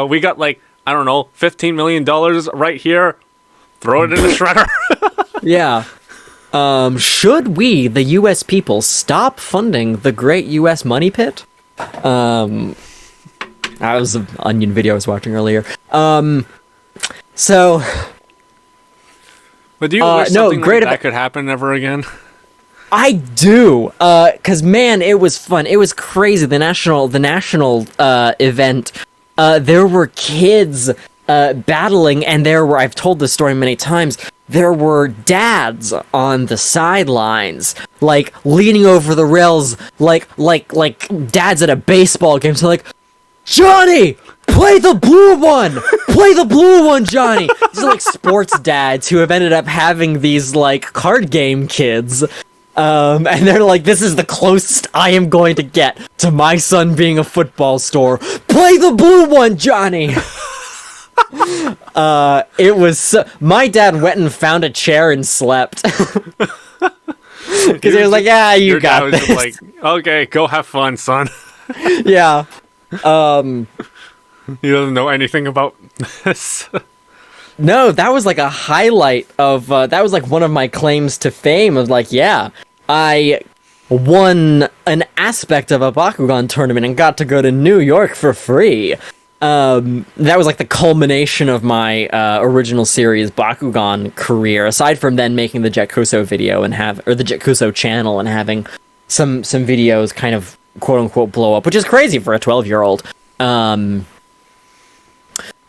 we got like, I don't know, $15 million right here. Throw it in the shredder. Yeah. Should we, the U.S. people, stop funding the great U.S. money pit? That was an Onion video I was watching earlier. So... But do you wish something like that could happen ever again? I do, because man, it was fun. It was crazy. The national event. There were kids battling, and I've told this story many times. There were dads on the sidelines, like leaning over the rails, like dads at a baseball game. So like, Johnny, play the blue one! Play the blue one, Johnny! These are like sports dads who have ended up having these like card game kids. And they're like, this is the closest I am going to get to my son being a football star. Play the blue one, Johnny! It was my dad went and found a chair and slept. Because he was like, yeah, you got this. Just like, okay, go have fun, son. Yeah. He doesn't know anything about this. No, that was like a highlight of, that was like one of my claims to fame of like, yeah, I won an aspect of a Bakugan tournament and got to go to New York for free. That was like the culmination of my original series Bakugan career, aside from then making the Jett Kouzo video or the Jett Kouzo channel and having some videos kind of quote unquote blow up, which is crazy for a 12-year-old. And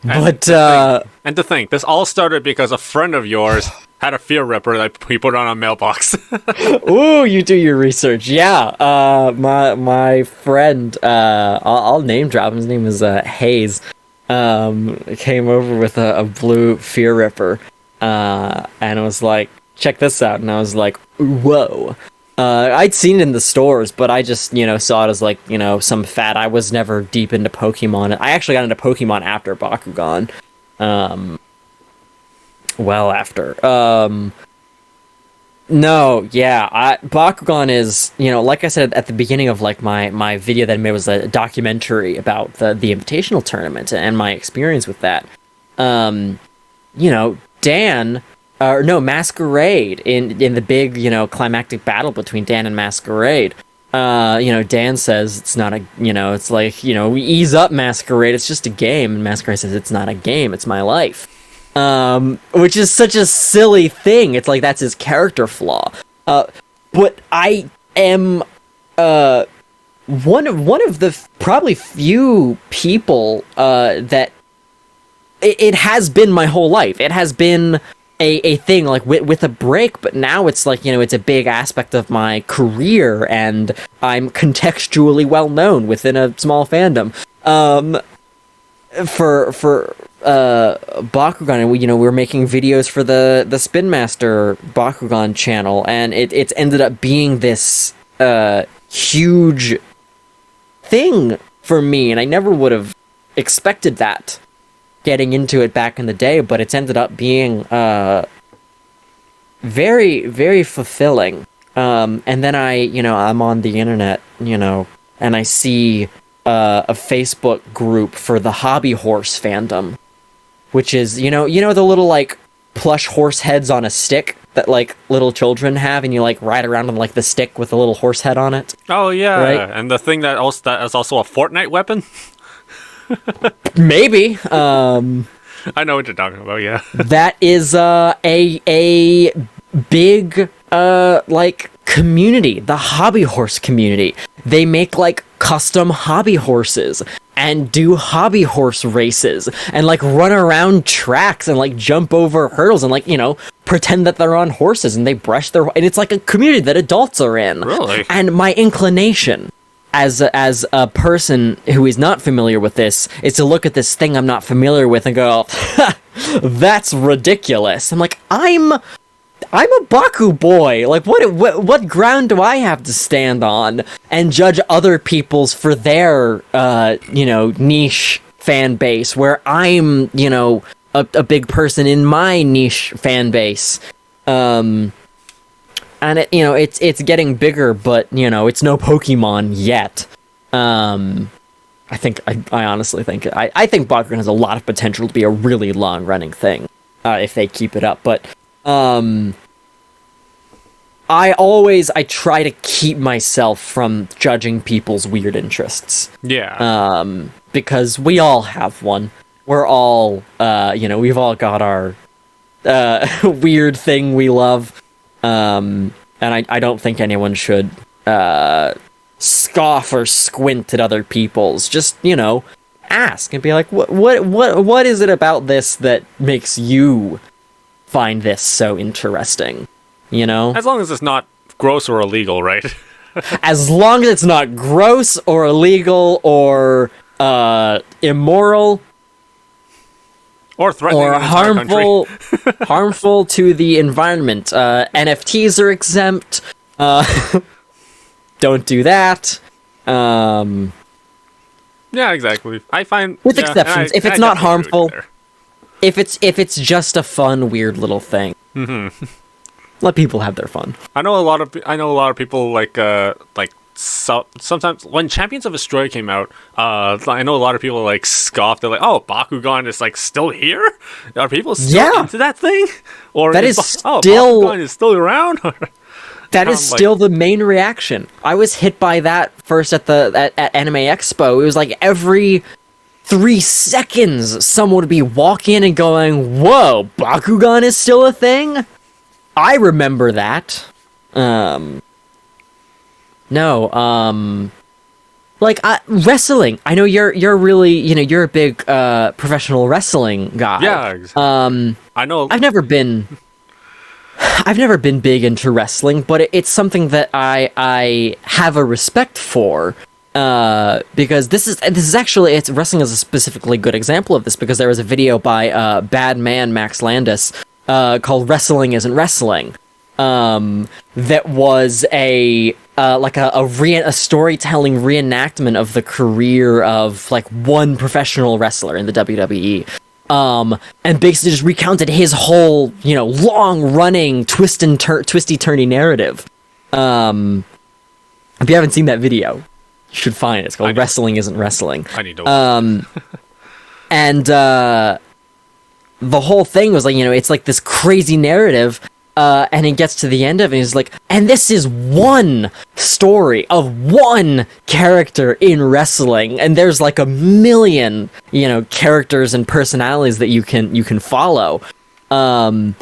to think, this all started because a friend of yours had a Fear Ripper that he put on a mailbox. Ooh, you do your research. Yeah, my friend, I'll name drop him. His name is Hayes. Came over with a blue Fear Ripper, and was like, check this out. And I was like, whoa. I'd seen it in the stores, but I just, saw it as like, some fad. I was never deep into Pokemon. I actually got into Pokemon after Bakugan. Well after. Bakugan is, like I said at the beginning of like my video that I made was a documentary about the Invitational Tournament and my experience with that. Masquerade in the big, climactic battle between Dan and Masquerade. Dan says it's not it's like, we ease up, Masquerade, it's just a game. And Masquerade says it's not a game, it's my life. Which is such a silly thing. It's like, that's his character flaw. But I am, one of the probably few people, that it has been my whole life. It has been a thing like with a break, but now it's like, it's a big aspect of my career and I'm contextually well known within a small fandom. For Bakugan, and we're making videos for the Spin Master Bakugan channel, and it's ended up being this huge thing for me, and I never would have expected that getting into it back in the day, but it's ended up being very, very fulfilling. And then I'm on the internet, and I see a Facebook group for the hobby horse fandom, which is, the little, like, plush horse heads on a stick that, like, little children have, and you, like, ride around on, like, the stick with the little horse head on it. Oh, yeah. Right? And the thing that is also a Fortnite weapon? Maybe. I know what you're talking about, yeah. That is a big, like, community. The hobby horse community. They make, like, custom hobby horses and do hobby horse races and, like, run around tracks and, like, jump over hurdles and, like, pretend that they're on horses and they brush their... And it's, like, a community that adults are in. Really? And my inclination as a person who is not familiar with this is to look at this thing I'm not familiar with and go, that's ridiculous. I'm like, I'm a Baku boy. Like, what ground do I have to stand on and judge other people's for their, niche fan base, where I'm, a big person in my niche fan base. And it's getting bigger, but, it's no Pokemon yet. I honestly think Bakugan has a lot of potential to be a really long-running thing, if they keep it up, but, I try to keep myself from judging people's weird interests. Yeah. Because we all have one. We're all, we've all got our, weird thing we love. And I don't think anyone should, scoff or squint at other people's. Just, ask and be like, what is it about this that makes you find this so interesting? As long as it's not gross or illegal, right? As long as it's not gross or illegal or immoral or threatening or an entire harmful country. harmful to the environment. NFTs are exempt. Don't do that. Yeah, exactly. I find with exceptions. If it's not harmful, if it's just a fun, weird little thing. Mm-hmm. Let people have their fun. I know a lot of people sometimes when Champions of Destroy came out, I know a lot of people like scoffed. They're like, "Oh, Bakugan is like still here? Are people still into that thing? Or that Bakugan is still around?" That is still the main reaction. I was hit by that first at Anime Expo. It was like every 3 seconds, someone would be walking and going, "Whoa, Bakugan is still a thing?" I remember that. Wrestling. I know you're really, you're a big professional wrestling guy. Yeah, exactly. I know. I've never been big into wrestling, but it's something that I have a respect for. Because this is actually, wrestling is a specifically good example of this, because there was a video by Bad Man Max Landis called "Wrestling Isn't Wrestling," that was a storytelling reenactment of the career of like one professional wrestler in the WWE. And basically just recounted his whole, long running twisty-turny narrative. If you haven't seen that video, you should find it. It's called "Wrestling Isn't Wrestling." I need to. And the whole thing was like, it's like this crazy narrative, and it gets to the end of it, and it's like, and this is one story of one character in wrestling, and there's like a million, characters and personalities that you can follow. And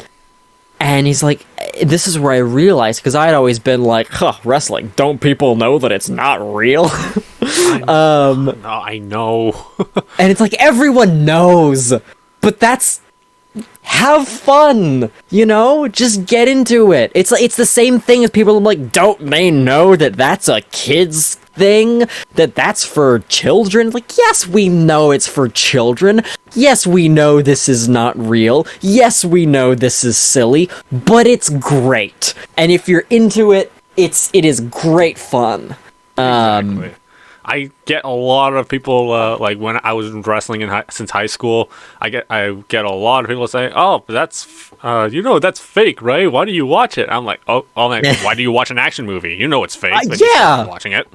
he's like, this is where I realized, because I'd always been like, wrestling, don't people know that it's not real? I know. And it's like, everyone knows, but have fun, just get into it. It's the same thing as people are like, don't they know that that's a kid's thing, that's for children? Like, yes, we know it's for children. Yes, we know this is not real. Yes, we know this is silly, but it's great. And if you're into it, it is great fun. Exactly. I get a lot of people like when I was wrestling since high school. I get a lot of people saying, "Oh, that's that's fake, right? Why do you watch it?" I'm like, "Oh man, why do you watch an action movie? You know it's fake. But you stop watching it."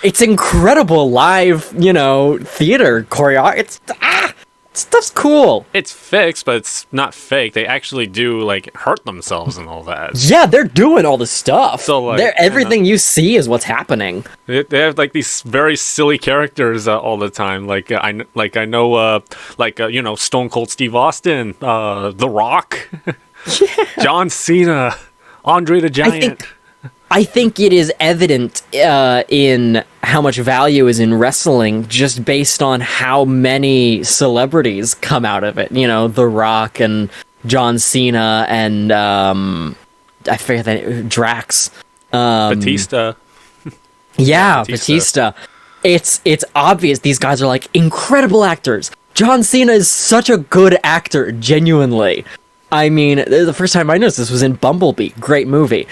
It's incredible live, theater choreo. Stuff's cool. It's fixed, but it's not fake. They actually do like hurt themselves and all that. Yeah, they're doing all the stuff. So like, everything you see is what's happening. They have like these very silly characters all the time. I know Stone Cold Steve Austin, The Rock, John Cena, Andre the Giant. I think it is evident in how much value is in wrestling just based on how many celebrities come out of it. The Rock and John Cena and I forget that Drax. Batista. Yeah, Batista. It's obvious these guys are like incredible actors. John Cena is such a good actor, genuinely. I mean, the first time I noticed this was in Bumblebee. Great movie.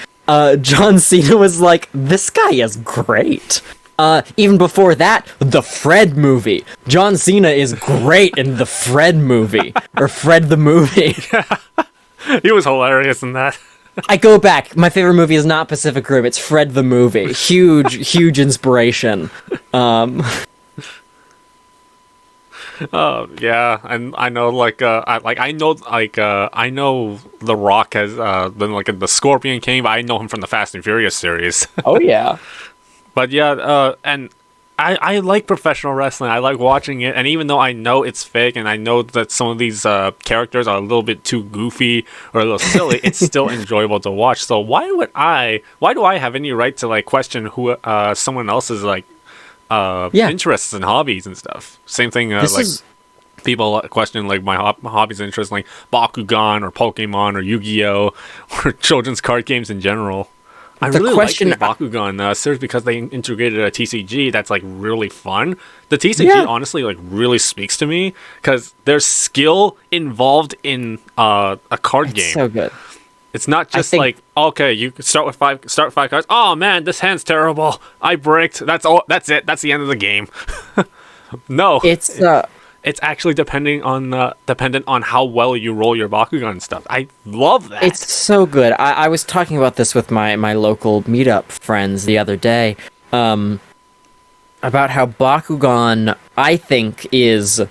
John Cena was like, this guy is great. Even before that, the Fred movie. John Cena is great in the Fred movie. Or Fred the movie. He was hilarious in that. I go back. My favorite movie is not Pacific Rim. It's Fred the movie. Huge inspiration. Oh yeah, and I know I know The Rock has been like the Scorpion King, but I know him from the Fast and Furious series. Oh yeah, but yeah, and I like professional wrestling. I like watching it, and even though I know it's fake, and I know that some of these characters are a little bit too goofy or a little silly, it's still enjoyable to watch. So why do I have any right to like question who someone else's like interests and hobbies and stuff? Same thing people question like my hobbies and interests like Bakugan or Pokemon or Yu-Gi-Oh or children's card games in general. I really like the Bakugan series because they integrated a TCG that's like really fun. The TCG honestly like really speaks to me because there's skill involved in a card game. So good. It's not just like, okay, you start with five cards. Oh man, this hand's terrible. I bricked. That's all. That's it. That's the end of the game. No, it's actually dependent on how well you roll your Bakugan and stuff. I love that. It's so good. I was talking about this with my local meetup friends the other day, about how Bakugan, I think, is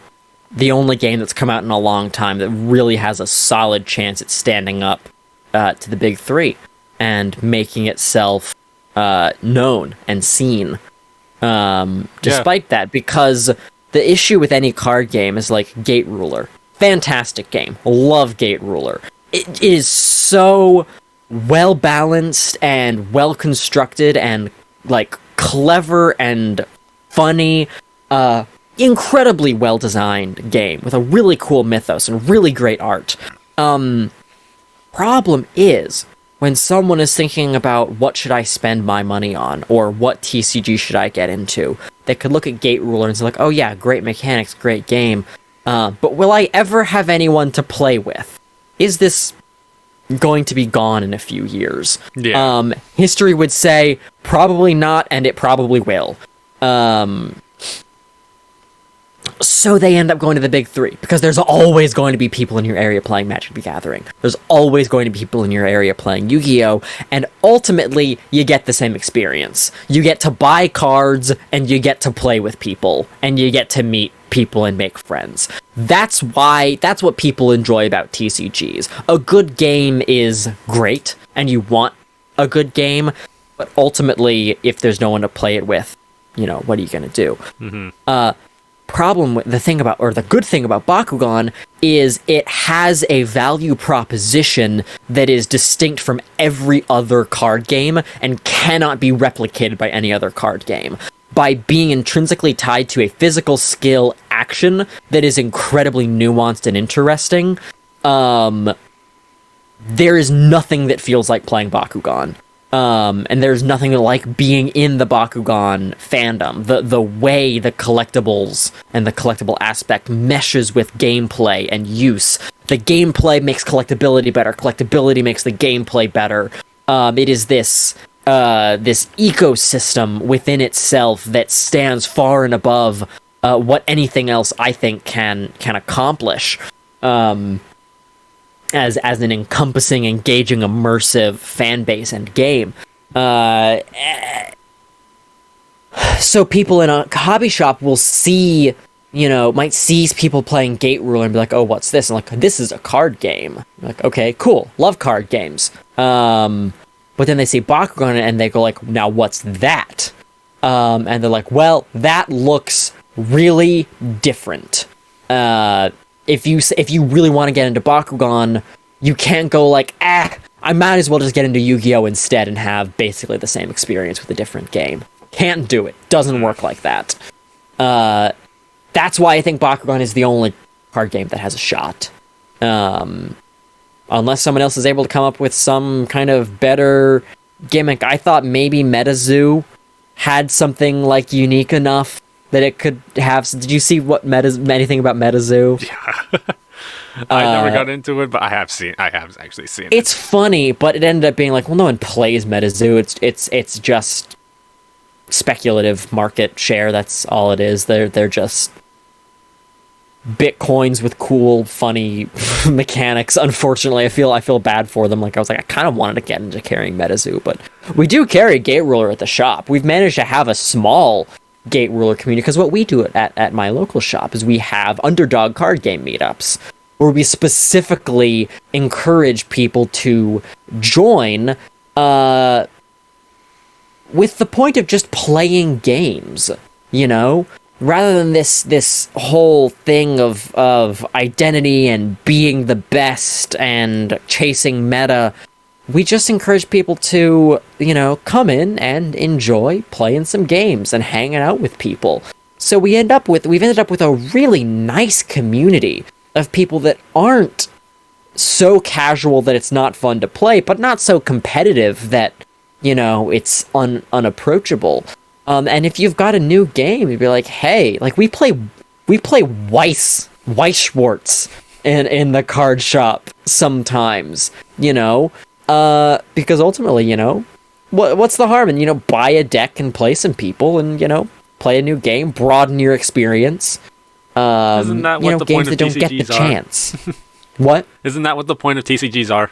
the only game that's come out in a long time that really has a solid chance at standing up to the big three and making itself known and seen. Despite that, because the issue with any card game is like Gate Ruler. Fantastic game. Love Gate Ruler. It is so well balanced and well constructed and like clever and funny. Incredibly well designed game with a really cool mythos and really great art. Problem is, when someone is thinking about what should I spend my money on, or what TCG should I get into, they could look at Gate Ruler and say like, oh yeah, great mechanics, great game, but will I ever have anyone to play with? Is this going to be gone in a few years? Yeah. History would say probably not, and it probably will. So they end up going to the big three, because there's always going to be people in your area playing Magic the Gathering. There's always going to be people in your area playing Yu-Gi-Oh! And ultimately, you get the same experience. You get to buy cards, and you get to play with people, and you get to meet people and make friends. That's what people enjoy about TCGs. A good game is great, and you want a good game, but ultimately, if there's no one to play it with, what are you going to do? Mm-hmm. The good thing about Bakugan is it has a value proposition that is distinct from every other card game and cannot be replicated by any other card game. By being intrinsically tied to a physical skill action that is incredibly nuanced and interesting, there is nothing that feels like playing Bakugan. And there's nothing like being in the Bakugan fandom. The way the collectibles and the collectible aspect meshes with gameplay and use. The gameplay makes collectability better. Collectability makes the gameplay better. It is this this ecosystem within itself that stands far and above what anything else I think can accomplish, as an encompassing, engaging, immersive fan base and game. So people in a hobby shop will see, might see people playing Gate Ruler and be like, oh, what's this? And like, this is a card game. Like, okay, cool. Love card games. But then they see Bakugan and they go like, now what's that? And they're like, well, that looks really different. If you really want to get into Bakugan, you can't go like, I might as well just get into Yu-Gi-Oh! Instead and have basically the same experience with a different game. Can't do it. Doesn't work like that. That's why I think Bakugan is the only card game that has a shot. Unless someone else is able to come up with some kind of better gimmick. I thought maybe MetaZoo had something like unique enough that it could have. Did you see anything about MetaZoo? Yeah. I never got into it, but I have actually seen it. It's funny, but it ended up being like, well, no one plays MetaZoo. It's just speculative market share. That's all it is. They're just Bitcoins with cool, funny mechanics. Unfortunately, I feel bad for them. Like, I was like, I kind of wanted to get into carrying MetaZoo, but we do carry Gate Ruler at the shop. We've managed to have a small Gate Ruler community, because what we do at my local shop is we have underdog card game meetups where we specifically encourage people to join with the point of just playing games, rather than this whole thing of identity and being the best and chasing meta. We just encourage people to, come in and enjoy playing some games and hanging out with people. So we've ended up with a really nice community of people that aren't so casual that it's not fun to play, but not so competitive that, it's unapproachable. And if you've got a new game, you'd be like, hey, like we play Weiss Schwartz in the card shop sometimes, because ultimately, what's the harm in, buy a deck and play some people and, play a new game, broaden your experience. Isn't that what the games point of that don't get the TCGs are? chance. What? Isn't that what the point of TCGs are?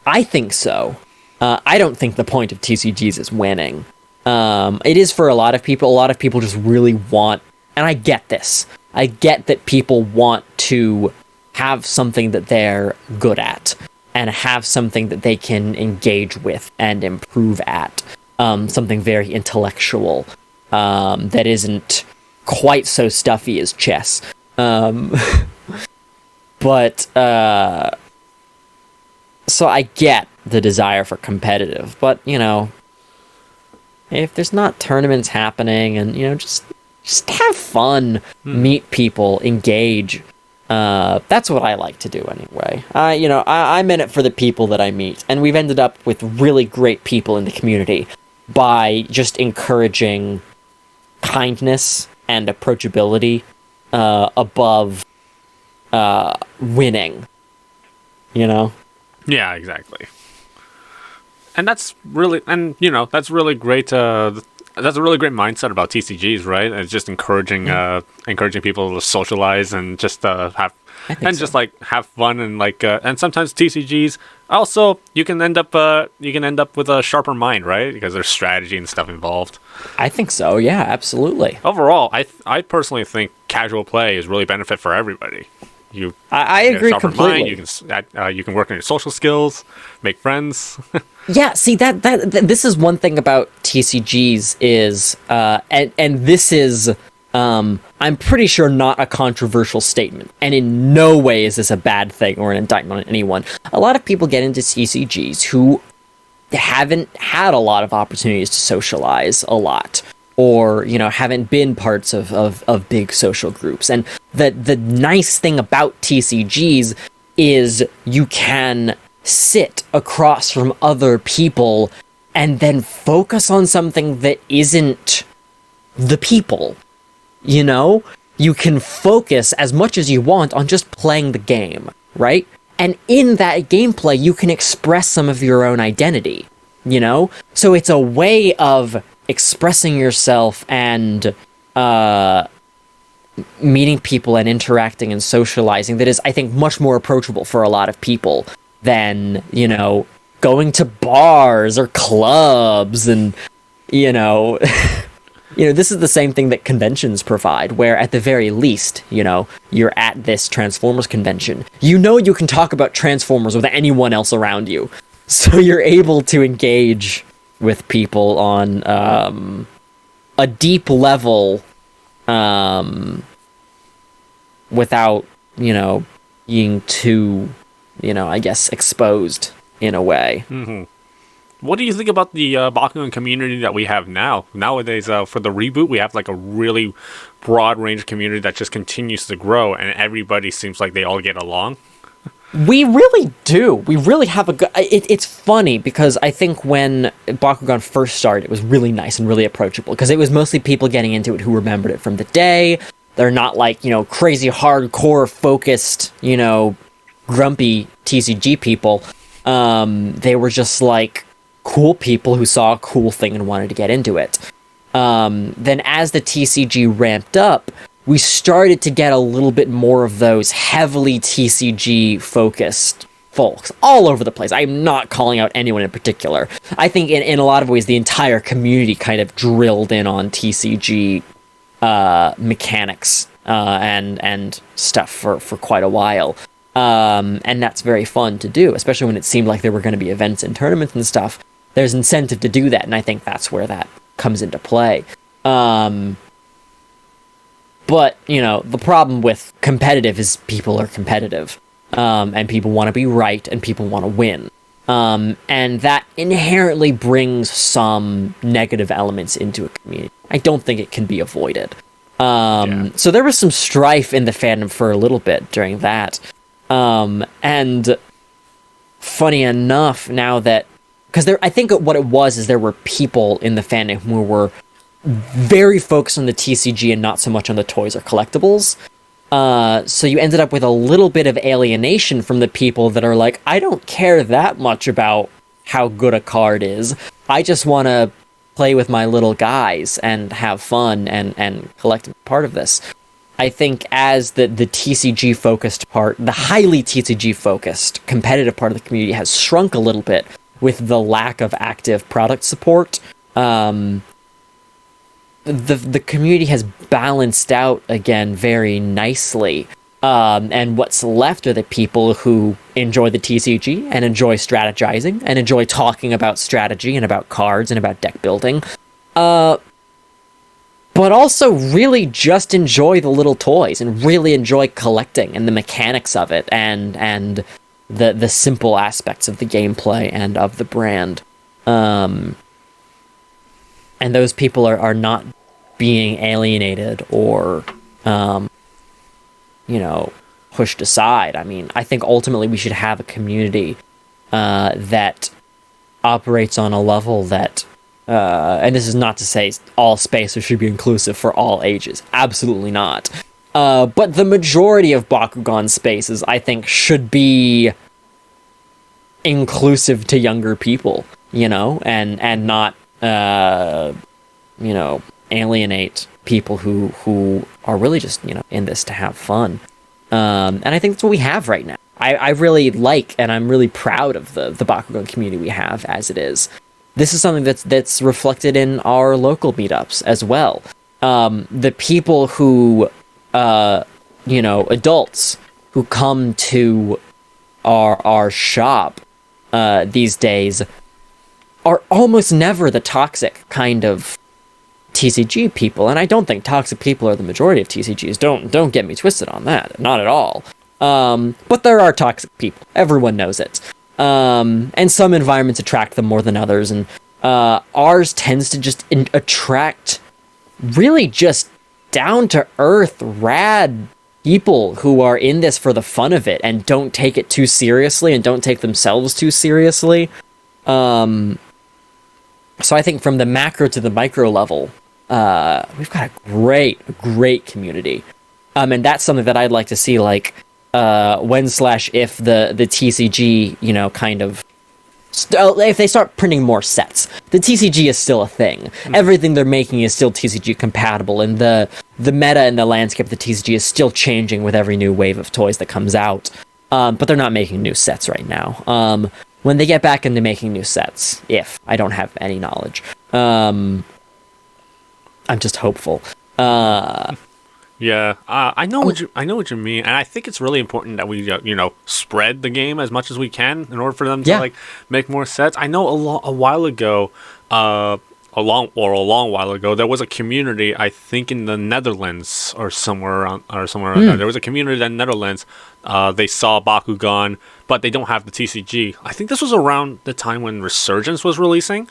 I think so. I don't think the point of TCGs is winning. It is for a lot of people. A lot of people just really want, and I get this. I get that people want to have something that they're good at and have something that they can engage with and improve at. Something very intellectual that isn't quite so stuffy as chess. But so I get the desire for competitive, but if there's not tournaments happening and just have fun, meet people, engage. That's what I like to do anyway. I'm in it for the people that I meet, and we've ended up with really great people in the community by just encouraging kindness and approachability above winning. Yeah, exactly. And that's really great. That's a really great mindset about TCGs, right? It's just encouraging people to socialize and just have fun and sometimes TCGs also you can end up with a sharper mind, right? Because there's strategy and stuff involved. I think so. Yeah, absolutely. Overall, I personally think casual play is really benefit for everybody. I agree completely. Mind, you can work on your social skills, make friends. Yeah, see that this is one thing about TCGs is and this is I'm pretty sure not a controversial statement, and in no way is this a bad thing or an indictment on anyone. A lot of people get into TCGs who haven't had a lot of opportunities to socialize a lot, or haven't been parts of big social groups. And the nice thing about TCGs is you can sit across from other people and then focus on something that isn't the people. You can focus as much as you want on just playing the game, right? And in that gameplay, you can express some of your own identity. you know? So it's a way of expressing yourself and meeting people and interacting and socializing that is, I think, much more approachable for a lot of people than, you know, going to bars or clubs and, you know... You know, this is the same thing that conventions provide, where at the very least, you know, you're at this Transformers convention. You know you can talk about Transformers with anyone else around you. So you're able to engage with people on a deep level without, you know, being too, you know, I guess, exposed in a way. Mm-hmm. What do you think about the Bakugan community that we have now? Nowadays, for the reboot, we have like a really broad range community that just continues to grow, and everybody seems like they all get along. We really do. We really have a good... It's funny, because I think when Bakugan first started, it was really nice and really approachable, because it was mostly people getting into it who remembered it from the day. They're not like, you know, crazy hardcore focused, you know, grumpy TCG people. They were just like... cool people who saw a cool thing and wanted to get into it. Then as the TCG ramped up, we started to get a little bit more of those heavily TCG-focused folks all over the place. I'm not calling out anyone in particular. I think in a lot of ways, the entire community kind of drilled in on TCG mechanics and stuff for quite a while. And that's very fun to do, especially when it seemed like there were going to be events and tournaments and stuff. There's incentive to do that, and I think that's where that comes into play. But, you know, the problem with competitive is people are competitive, and people want to be right, and people want to win. And that inherently brings some negative elements into a community. I don't think it can be avoided. So there was some strife in the fandom for a little bit during that. And funny enough, now that... Because I think what it was is there were people in the fandom who were very focused on the TCG and not so much on the toys or collectibles. So you ended up with a little bit of alienation from the people that are like, I don't care that much about how good a card is. I just want to play with my little guys and have fun and collect part of this. I think as the TCG-focused part, the highly TCG-focused competitive part of the community has shrunk a little bit with the lack of active product support. The community has balanced out again very nicely. And what's left are the people who enjoy the TCG and enjoy strategizing and enjoy talking about strategy and about cards and about deck building. But also really just enjoy the little toys and really enjoy collecting and the mechanics of it and the simple aspects of the gameplay and of the brand. And those people are not being alienated or, you know, pushed aside. I mean, I think ultimately we should have a community that operates on a level that, and this is not to say all spaces should be inclusive for all ages. Absolutely not. But the majority of Bakugan spaces, I think, should be inclusive to younger people, you know, and not, you know, alienate people who are really just, you know, in this to have fun. And I think that's what we have right now. I really like, and I'm really proud of the Bakugan community we have as it is. This is something that's reflected in our local meetups as well. The people who, you know, adults who come to our shop these days are almost never the toxic kind of TCG people, and I don't think toxic people are the majority of TCGs. Don't get me twisted on that, not at all. But there are toxic people. Everyone knows it. And some environments attract them more than others, and ours tends to just attract really just down-to-earth, rad people who are in this for the fun of it and don't take it too seriously and don't take themselves too seriously. So I think from the macro to the micro level, we've got a great community. And that's something that I'd like to see, like, when/if the TCG, you know, kind of if they start printing more sets, the TCG is still a thing. Everything they're making is still TCG compatible, and the meta and the landscape of the TCG is still changing with every new wave of toys that comes out. But they're not making new sets right now. When they get back into making new sets, if I don't have any knowledge, I'm just hopeful. Yeah, I know what you mean, and I think it's really important that we spread the game as much as we can in order for them to make more sets. I know a while ago, a long while ago, there was a community, I think in the Netherlands or somewhere around there. There was a community in the Netherlands. They saw Bakugan, but they don't have the TCG. I think this was around the time when Resurgence was releasing.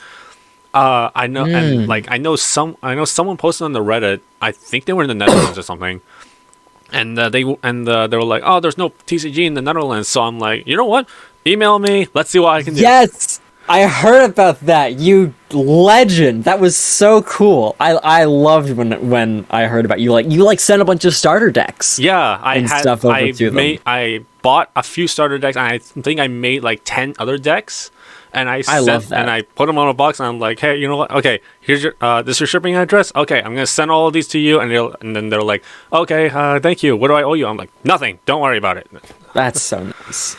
I know, and I know someone posted on the Reddit. I think they were in the Netherlands or something, and they were like, "Oh, there's no TCG in the Netherlands." So I'm like, you know what? Email me. Let's see what I can do. Yes, I heard about that. You legend. That was so cool. I loved when I heard about you. You sent a bunch of starter decks. Yeah, I bought a few starter decks, and I think I made 10 other decks. And I love that. And I put them on a box, and I'm like, hey, you know what? Okay, here's your this is your shipping address. Okay, I'm gonna send all of these to you, and then they're like, okay, thank you. What do I owe you? I'm like, nothing. Don't worry about it. That's so nice.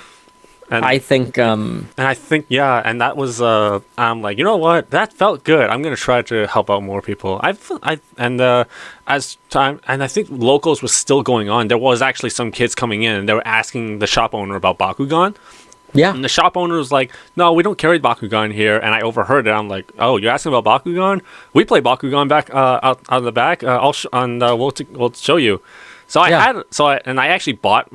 And I think and that was I'm like, you know what? That felt good. I'm gonna try to help out more people. As time, and I think locals was still going on. There was actually some kids coming in, and they were asking the shop owner about Bakugan. Yeah. And the shop owner was like, no, we don't carry Bakugan here. And I overheard it. I'm like, oh, you're asking about Bakugan? We play Bakugan back out the back. We'll show you. So I actually brought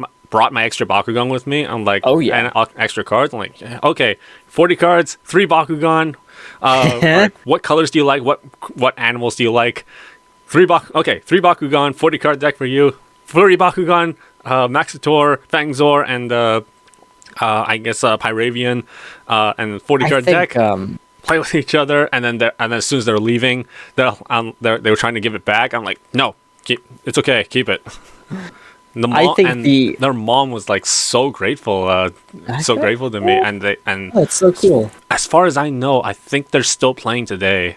my extra Bakugan with me. I'm like, oh yeah, and extra cards. I'm like, okay, 40 cards, 3 Bakugan. What colors do you like? What animals do you like? 3 Bakugan, 40 card deck for you. 3 Bakugan, Maxitor, Fangzor, and I guess Pyravian, and 40 card deck. Play with each other, and then as soon as they're leaving, they were trying to give it back. I'm like, no, it's okay, keep it. Their mom was so grateful, grateful to me, and it's so cool. As far as I know, I think they're still playing today,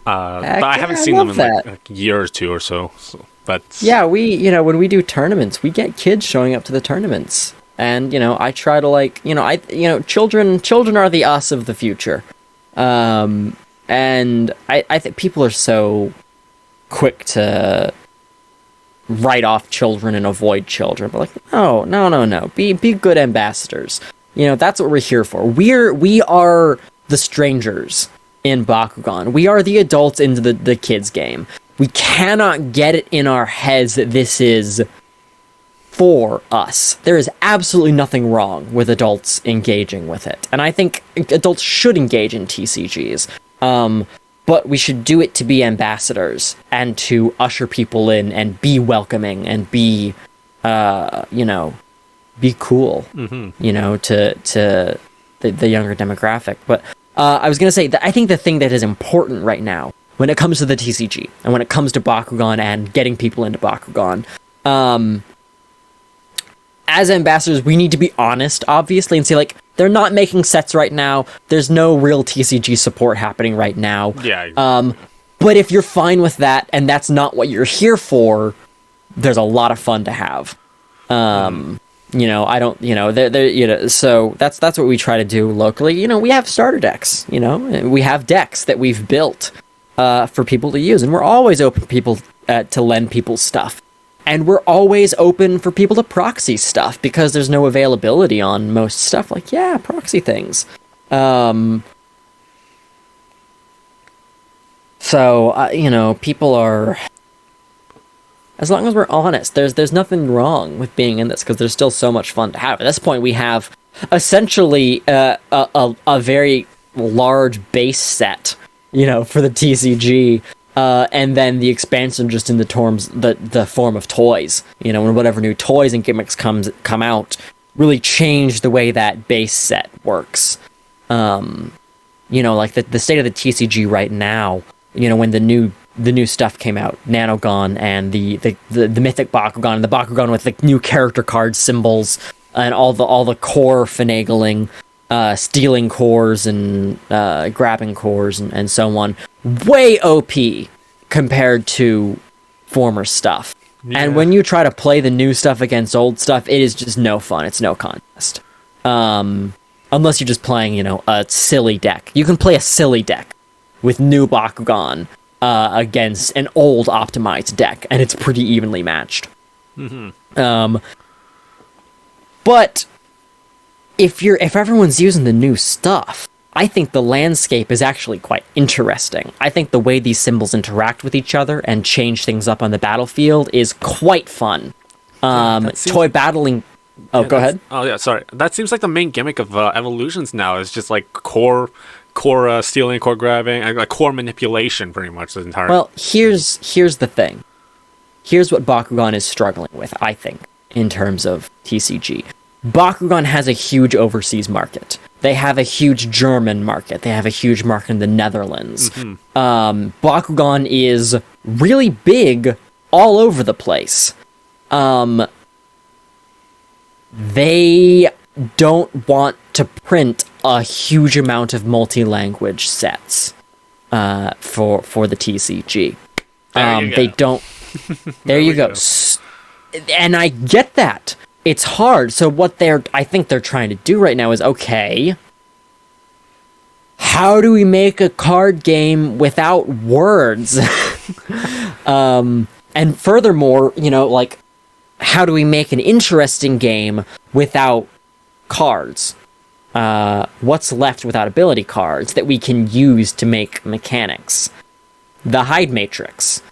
but I haven't seen them in a year or two or so. But yeah, when we do tournaments, we get kids showing up to the tournaments. And, I try to children are the us of the future. And I think people are so quick to write off children and avoid children. But no. Be good ambassadors. That's what we're here for. We are the strangers in Bakugan. We are the adults into the kids game. We cannot get it in our heads that this is for us. There is absolutely nothing wrong with adults engaging with it. And I think adults should engage in TCGs. But we should do it to be ambassadors and to usher people in and be welcoming and be, be cool, to the younger demographic. But I was going to say that I think the thing that is important right now when it comes to the TCG and when it comes to Bakugan and getting people into Bakugan, as ambassadors, we need to be honest, obviously, and say, they're not making sets right now. There's no real TCG support happening right now. Yeah. But if you're fine with that, and that's not what you're here for, there's a lot of fun to have. So that's what we try to do locally. We have starter decks, we have decks that we've built for people to use, and we're always open for people to lend people stuff. And we're always open for people to proxy stuff because there's no availability on most stuff. Proxy things. People are... As long as we're honest, there's nothing wrong with being in this because there's still so much fun to have. At this point, we have essentially a very large base set, for the TCG. And then the expansion just in the form of toys, when whatever new toys and gimmicks come out really change the way that base set works. The state of the TCG right now, when the new stuff came out, Nanogon and the Mythic Bakugan and the Bakugan with new character card symbols and all the core finagling, stealing cores and grabbing cores and so on, way OP compared to former stuff. Yeah. And when you try to play the new stuff against old stuff, it is just no fun. It's no contest. Unless you're just playing, a silly deck. You can play a silly deck with new Bakugan against an old optimized deck, and it's pretty evenly matched. Mm-hmm. But if everyone's using the new stuff, I think the landscape is actually quite interesting. I think the way these symbols interact with each other and change things up on the battlefield is quite fun. Toy battling... Oh, go ahead. Oh, yeah, sorry. That seems like the main gimmick of Evolutions now, is just like core stealing, core grabbing, and like core manipulation, pretty much, the entire... Well, here's the thing. Here's what Bakugan is struggling with, I think, in terms of TCG. Bakugan has a huge overseas market. They have a huge German market. They have a huge market in the Netherlands. Mm-hmm. Bakugan is really big all over the place. They don't want to print a huge amount of multi-language sets for the TCG. They don't. There you go. And I get that. It's hard. So what I think they're trying to do right now is, okay, how do we make a card game without words? And furthermore, how do we make an interesting game without cards? What's left without ability cards that we can use to make mechanics? The hide matrix.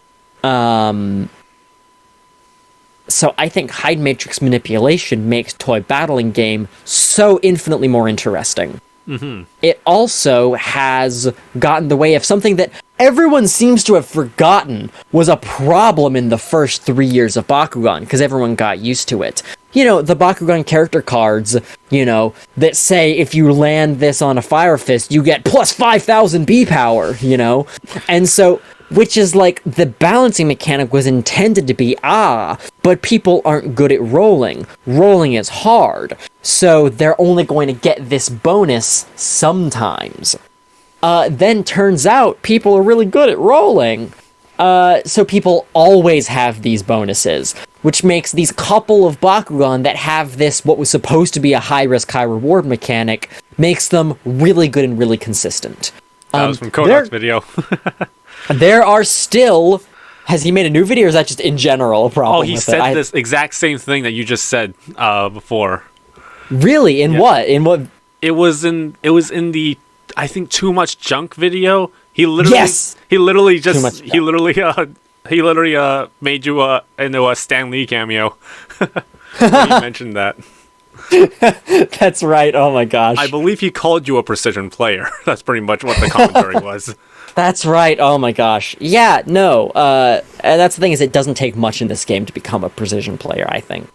So I think hide matrix manipulation makes toy battling game so infinitely more interesting. Mm-hmm. It also has gotten in the way of something that everyone seems to have forgotten was a problem in the first 3 years of Bakugan, because everyone got used to it. The Bakugan character cards, that say if you land this on a Fire Fist, you get plus 5,000 B power, And so, which is like, the balancing mechanic was intended to be, but people aren't good at rolling. Rolling is hard. So they're only going to get this bonus sometimes. Then turns out people are really good at rolling. So people always have these bonuses, which makes these couple of Bakugan that have this, what was supposed to be a high-risk, high-reward mechanic, makes them really good and really consistent. That was from Kodak's video. There are still... Has he made a new video, or is that just in general a problem? Oh, he said this exact same thing that you just said before. Really? In what? In what? It was in the, I think, Too Much Junk video. He literally made you into a Stan Lee cameo. He mentioned that. That's right. Oh my gosh. I believe he called you a precision player. That's pretty much what the commentary was. That's right. Oh my gosh. Yeah, no. And that's the thing, is it doesn't take much in this game to become a precision player, I think.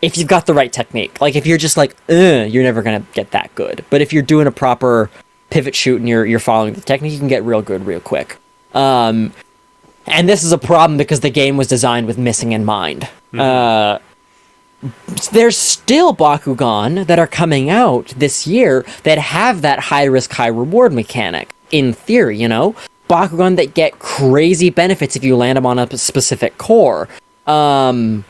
If you've got the right technique. Like, if you're just like, you're never gonna get that good. But if you're doing a proper pivot shoot and you're following the technique, you can get real good real quick. And this is a problem because the game was designed with missing in mind. Mm-hmm. There's still Bakugan that are coming out this year that have that high-risk, high-reward mechanic, in theory, Bakugan that get crazy benefits if you land them on a specific core. And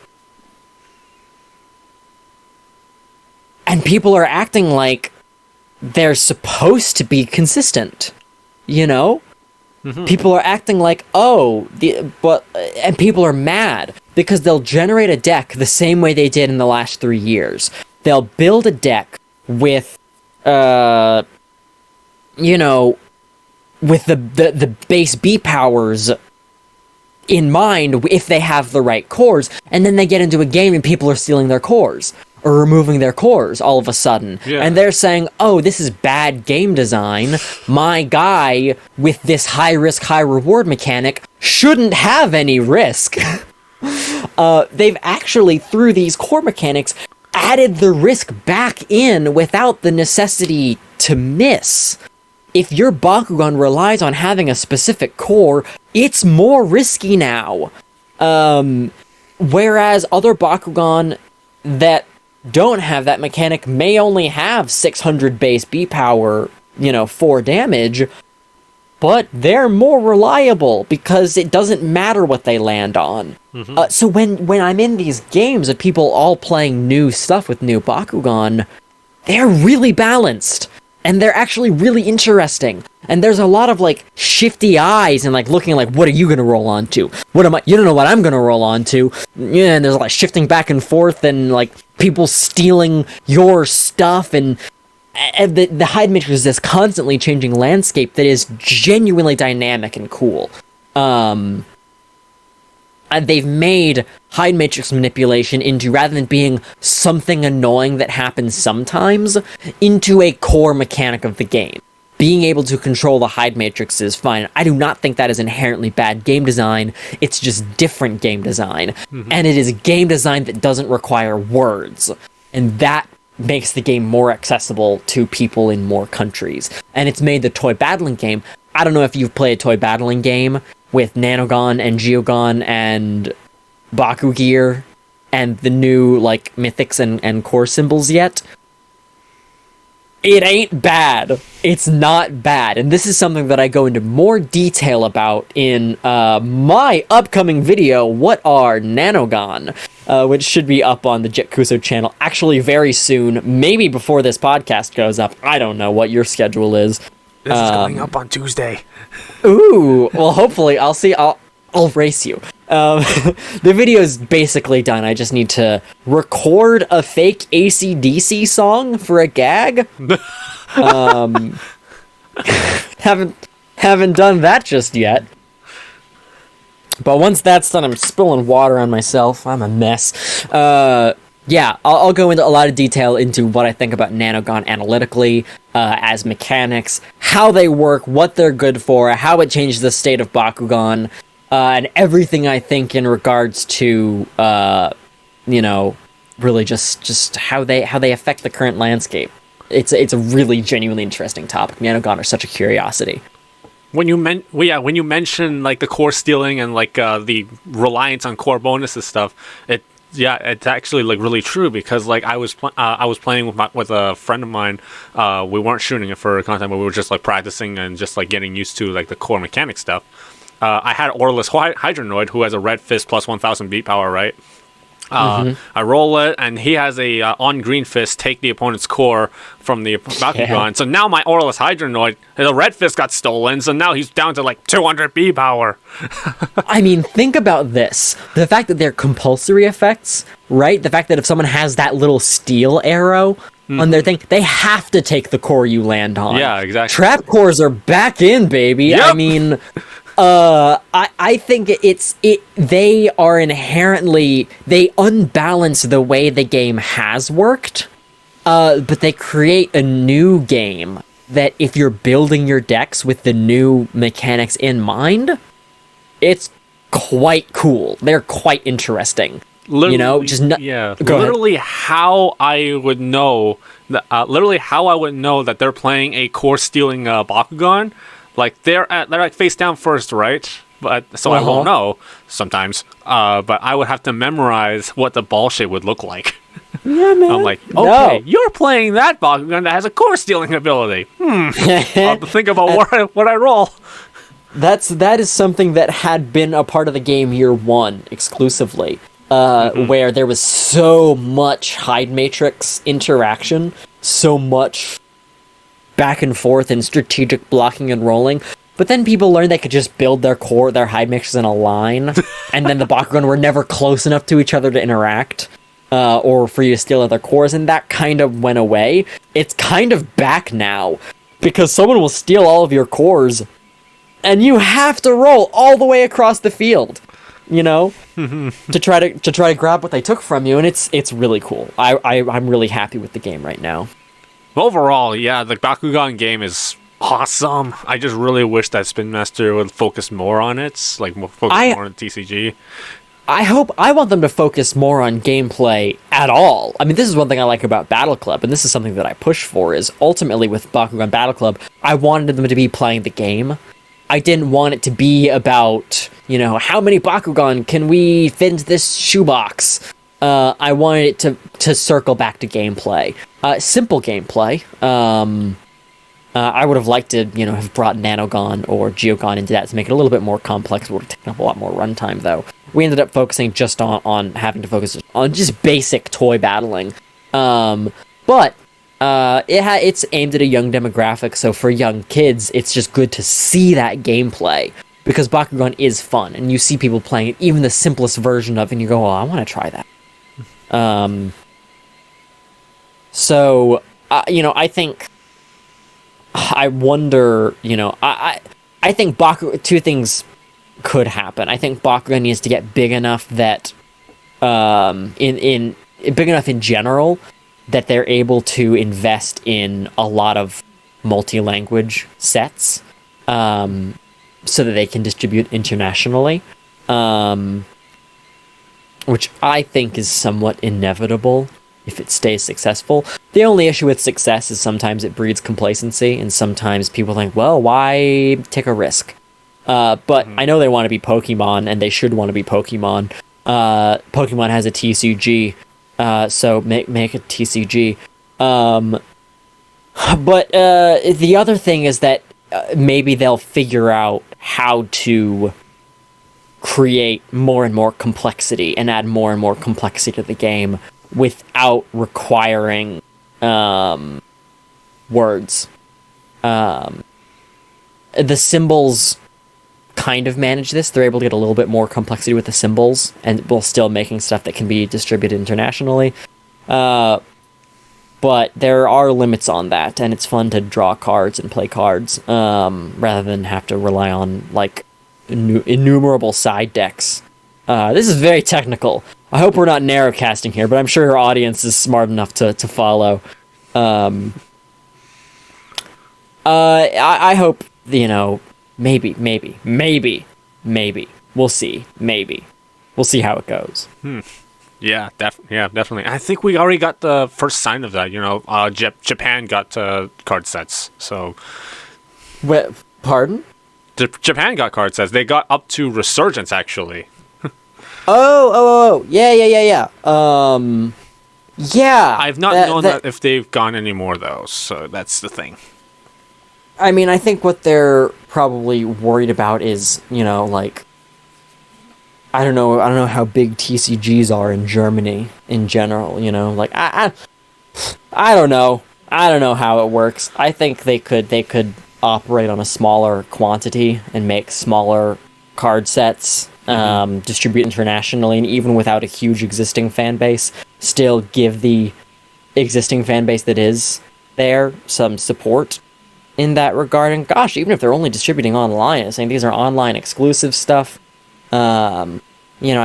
people are acting like they're supposed to be consistent, Mm-hmm. People are acting like, and people are mad because they'll generate a deck the same way they did in the last 3 years. They'll build a deck with, with the base B powers in mind if they have the right cores, and then they get into a game and people are stealing their cores. Or removing their cores all of a sudden. Yeah. And they're saying, this is bad game design. My guy with this high-risk, high-reward mechanic shouldn't have any risk. They've actually, through these core mechanics, added the risk back in without the necessity to miss. If your Bakugan relies on having a specific core, it's more risky now. Whereas other Bakugan that don't have that mechanic may only have 600 base B power, 4 damage, but they're more reliable because it doesn't matter what they land on. So when I'm in these games of people all playing new stuff with new Bakugan, they're really balanced. And they're actually really interesting. And there's a lot of, like, shifty eyes and, like, looking like, what are you gonna roll onto? You don't know what I'm gonna roll onto. Yeah, and there's, like, shifting back and forth and, like, people stealing your stuff and the hide matrix is this constantly changing landscape that is genuinely dynamic and cool. They've made hide matrix manipulation into, rather than being something annoying that happens sometimes, into a core mechanic of the game. Being able to control the hide matrix is fine. I do not think that is inherently bad game design. It's just different game design. And it is game design that doesn't require words. And that makes the game more accessible to people in more countries. And it's made the toy battling game. I don't know if you've played a toy battling game with Nanogon and Geogon and Baku Gear and the new, like, mythics and core symbols yet. It ain't bad. It's not bad. And this is something that I go into more detail about in my upcoming video, What Are Nanogon? Which should be up on the Jett Kuso channel actually very soon, maybe before this podcast goes up. I don't know what your schedule is. This is going up on Tuesday. Ooh, well, hopefully, I'll see. I'll race you. The video's basically done. I just need to record a fake AC/DC song for a gag. Haven't done that just yet. But once that's done, I'm spilling water on myself. I'm a mess. Yeah, I'll go into a lot of detail into what I think about Nanogon analytically, as mechanics, how they work, what they're good for, how it changes the state of Bakugan, and everything I think in regards to, really just how they affect the current landscape. It's a really genuinely interesting topic. Nanogon are such a curiosity. When you mention like the core stealing and like the reliance on core bonuses stuff, it's actually like really true because like I was playing with a friend of mine. We weren't shooting it for content, but we were just like practicing and just like getting used to like the core mechanic stuff. I had Orless Hydronoid who has a red fist plus 1000 beat power, right? I roll it, and he has a on green fist take the opponent's core from the Bakugan. Yeah. So now my Orless Hydronoid, the red fist got stolen, so now he's down to like 200 B power. I mean, think about this. The fact that they're compulsory effects, right? The fact that if someone has that little steel arrow on their thing, they have to take the core you land on. Yeah, exactly. Trap cores are back in, baby. Yep. I mean... I think they are inherently, they unbalance the way the game has worked, but they create a new game that if you're building your decks with the new mechanics in mind, it's quite cool. They're quite interesting. Literally, Go literally ahead. How I would know that they're playing a core stealing Bakugan. Like they're like face down first, right? But so I won't know sometimes. But I would have to memorize what the ball shape would look like. Yeah, man. I'm like, okay, you're playing that Bakugan that has a core stealing ability. I'll have to think about what I roll. That is something that had been a part of the game year one exclusively, where there was so much hide matrix interaction, so much back and forth and strategic blocking and rolling, but then people learned they could just build their hide mixes in a line, and then the Bakugan were never close enough to each other to interact, or for you to steal other cores, and that kind of went away. It's kind of back now, because someone will steal all of your cores, and you have to roll all the way across the field, to try to grab what they took from you, and it's really cool. I'm really happy with the game right now. Overall, yeah, the Bakugan game is awesome. I just really wish that Spin Master would focus more on it, like focus more on TCG. I want them to focus more on gameplay at all. I mean, this is one thing I like about Battle Club, and this is something that I push for, is ultimately with Bakugan Battle Club, I wanted them to be playing the game. I didn't want it to be about, how many Bakugan can we fit into this shoebox? I wanted it to circle back to gameplay. Simple gameplay. I would have liked to, have brought Nanogon or Geogon into that to make it a little bit more complex. It would have taken up a lot more runtime, though. We ended up focusing just on having to focus on just basic toy battling. But it's aimed at a young demographic, so for young kids, it's just good to see that gameplay. Because Bakugan is fun, and you see people playing it, even the simplest version of it, and you go, oh, I want to try that. I think... I wonder, I think two things could happen. I think Bakugan needs to get big enough that, big enough in general, that they're able to invest in a lot of multi-language sets, so that they can distribute internationally, which I think is somewhat inevitable if it stays successful. The only issue with success is sometimes it breeds complacency, and sometimes people think, well, why take a risk? But I know they want to be Pokemon, and they should want to be Pokemon. Pokemon has a TCG, so make a TCG. But the other thing is that maybe they'll figure out how to create more and more complexity and add more and more complexity to the game without requiring words. The symbols kind of manage this. They're able to get a little bit more complexity with the symbols, and while still making stuff that can be distributed internationally. But there are limits on that, and it's fun to draw cards and play cards, rather than have to rely on, like, innumerable side decks. This is very technical. I hope we're not narrowcasting here, but I'm sure your audience is smart enough to follow. I hope, maybe. We'll see. Maybe. We'll see how it goes. Yeah, definitely. I think we already got the first sign of that. Japan got card sets. So, pardon? Japan got card sets. They got up to Resurgence, actually. Oh, yeah. Yeah. I've not known that if they've gone anymore, though. So that's the thing. I mean, I think what they're probably worried about is, I don't know how big TCGs are in Germany in general, I don't know. I don't know how it works. I think they could operate on a smaller quantity and make smaller card sets, distribute internationally, and even without a huge existing fan base, still give the existing fan base that is there some support in that regard. And gosh, even if they're only distributing online, I'm saying these are online exclusive stuff, I'm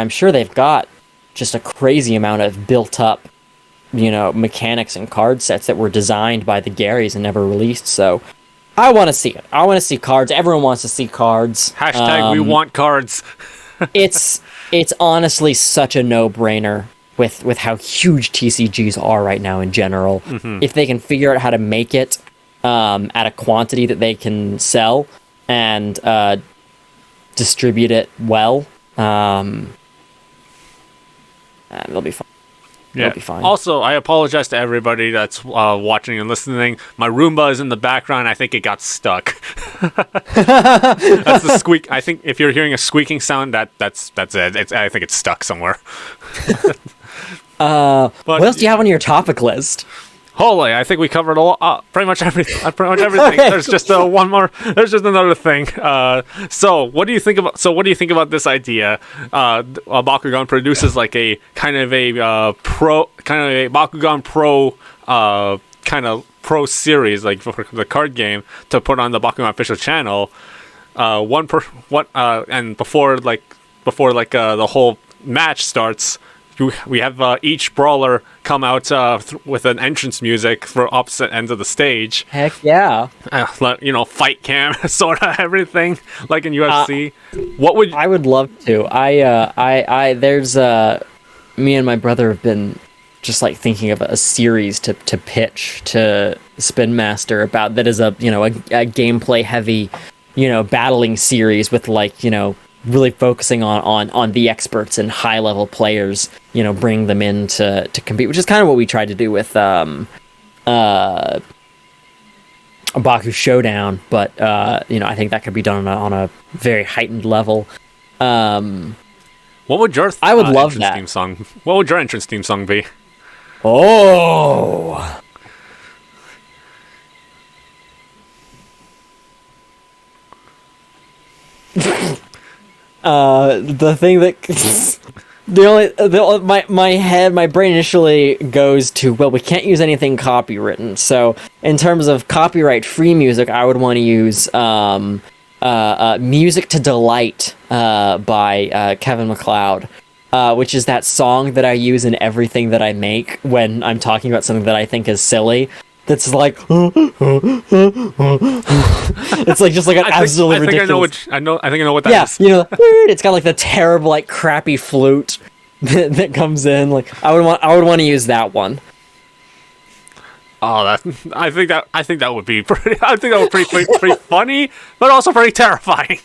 sure they've got just a crazy amount of built up, mechanics and card sets that were designed by the Garys and never released. So I want to see it. I want to see cards. Everyone wants to see cards. # we want cards. it's honestly such a no-brainer with how huge TCGs are right now in general. If they can figure out how to make it at a quantity that they can sell and distribute it well, they'll be fine. Yeah. It'll be fine. Also, I apologize to everybody that's watching and listening. My Roomba is in the background. I think it got stuck. That's the squeak. I think if you're hearing a squeaking sound, that's it. I think it's stuck somewhere. What else do you have on your topic list? Holy, I think we covered pretty much everything. There's just one more. There's just another thing. So what do you think about? This idea? Bakugan produces like a kind of a Bakugan Pro pro series, like for the card game, to put on the Bakugan official channel. And before the whole match starts, we have each brawler come out with an entrance music for opposite ends of the stage. Heck yeah! Fight cam, sort of everything like in UFC. I would love to. There's me and my brother have been just like thinking of a series to pitch to Spin Master about that is a gameplay heavy, battling series with really focusing on the experts and high level players, bringing them in to compete, which is kind of what we tried to do with Baku Showdown, but I think that could be done on a very heightened level. What would your I would love entrance that theme song? What would your entrance theme song be? Oh. The thing that my brain initially goes to, well, we can't use anything copywritten. So in terms of copyright free music, I would want to use Music to Delight by Kevin MacLeod, which is that song that I use in everything that I make when I'm talking about something that I think is silly. That's like, it's like just like an absolutely ridiculous. I think I know what that is. Yeah, it's got like the terrible, like crappy flute that comes in. Like I would want to use that one. Oh, I think that would be pretty. I think that would be pretty funny, but also pretty terrifying.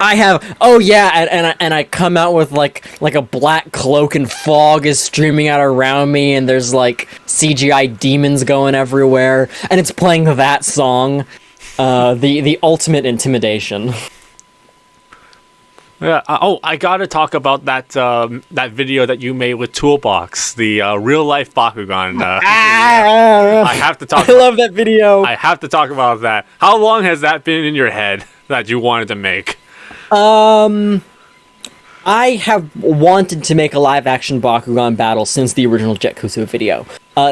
and I come out with like a black cloak and fog is streaming out around me, and there's like CGI demons going everywhere, and it's playing that song, the ultimate intimidation. Yeah. I gotta talk about that video that you made with Toolbox, the real life Bakugan. I have to talk. I love that video. I have to talk about that. How long has that been in your head that you wanted to make? I have wanted to make a live-action Bakugan battle since the original Jett Kuso video.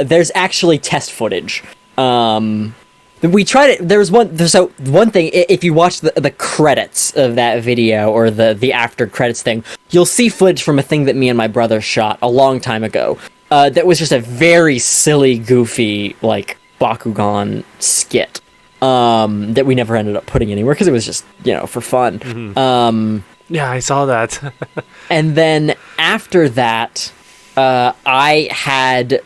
There's actually test footage. We tried it. There's one thing. If you watch the credits of that video or the after credits thing, you'll see footage from a thing that me and my brother shot a long time ago. That was just a very silly, goofy like Bakugan skit. That we never ended up putting anywhere because it was just, for fun. Mm-hmm. Yeah, I saw that. And then after that, I had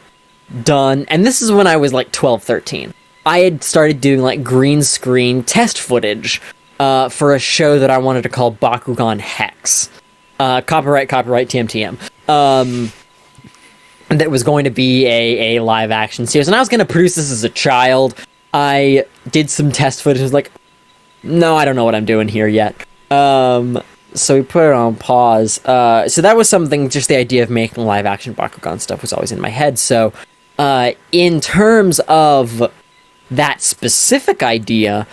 done, and this is when I was like 12, 13. I had started doing like green screen test footage for a show that I wanted to call Bakugan Hex. Copyright, TM. That was going to be a live action series, and I was going to produce this as a child. I did some test footage and was like, no, I don't know what I'm doing here yet. So we put it on pause. So that was something, just the idea of making live action Bakugan stuff was always in my head. So in terms of that specific idea,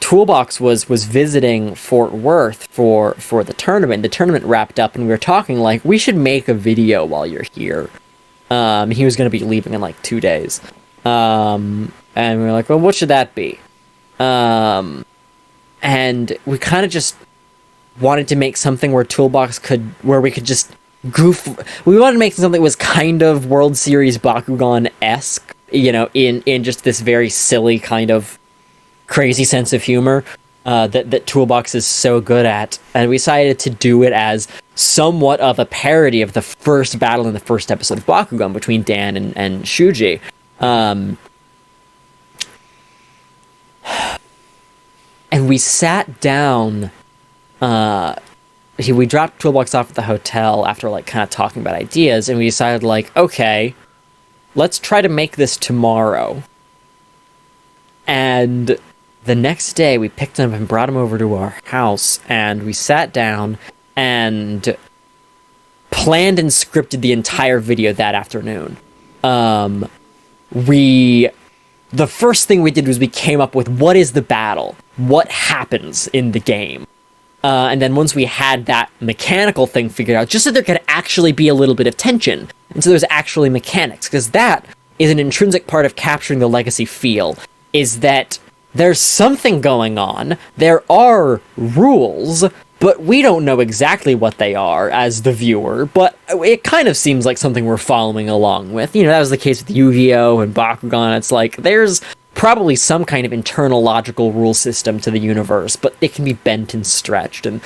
Toolbox was visiting Fort Worth for the tournament. The tournament wrapped up and we were talking like, we should make a video while you're here. He was going to be leaving in like 2 days. And we were like, well, what should that be? And we kind of just wanted to make something where where we could just goof. We wanted to make something that was kind of World Series Bakugan-esque, in just this very silly kind of crazy sense of humor, that Toolbox is so good at. And we decided to do it as somewhat of a parody of the first battle in the first episode of Bakugan between Dan and Shuji. And we sat down, we dropped Toolbox off at the hotel after like kind of talking about ideas, and we decided like, okay, let's try to make this tomorrow. And the next day we picked him up and brought him over to our house, and we sat down and planned and scripted the entire video that afternoon. The first thing we did was we came up with what is the battle, what happens in the game. And then once we had that mechanical thing figured out, just so there could actually be a little bit of tension, and so there's actually mechanics, because that is an intrinsic part of capturing the legacy feel, is that there's something going on, there are rules, but we don't know exactly what they are as the viewer, but it kind of seems like something we're following along with. That was the case with Yu-Gi-Oh! And Bakugan. It's like, there's probably some kind of internal logical rule system to the universe, but it can be bent and stretched. And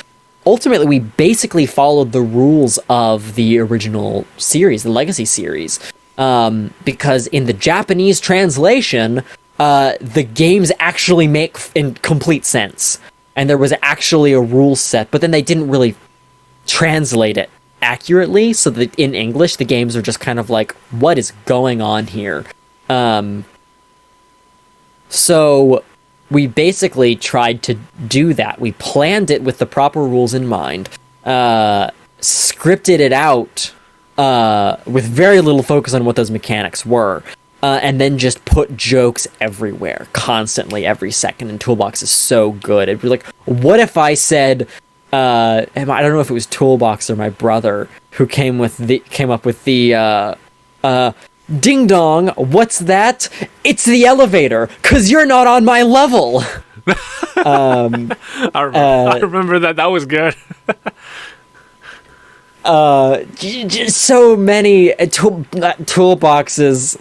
ultimately, we basically followed the rules of the original series, the Legacy series, because in the Japanese translation, the games actually make in complete sense. and there was actually a rule set, but then they didn't really translate it accurately, so that in English the games are just kind of like, what is going on here? So we basically tried to do that. We planned it with the proper rules in mind, scripted it out with very little focus on what those mechanics were, and then just put jokes everywhere, constantly, every second. And Toolbox is so good. It'd be like, what if I said, I don't know if it was Toolbox or my brother who came up with the ding dong, what's that? It's the elevator, 'cause you're not on my level. I remember that. That was good. Just so many Toolbox's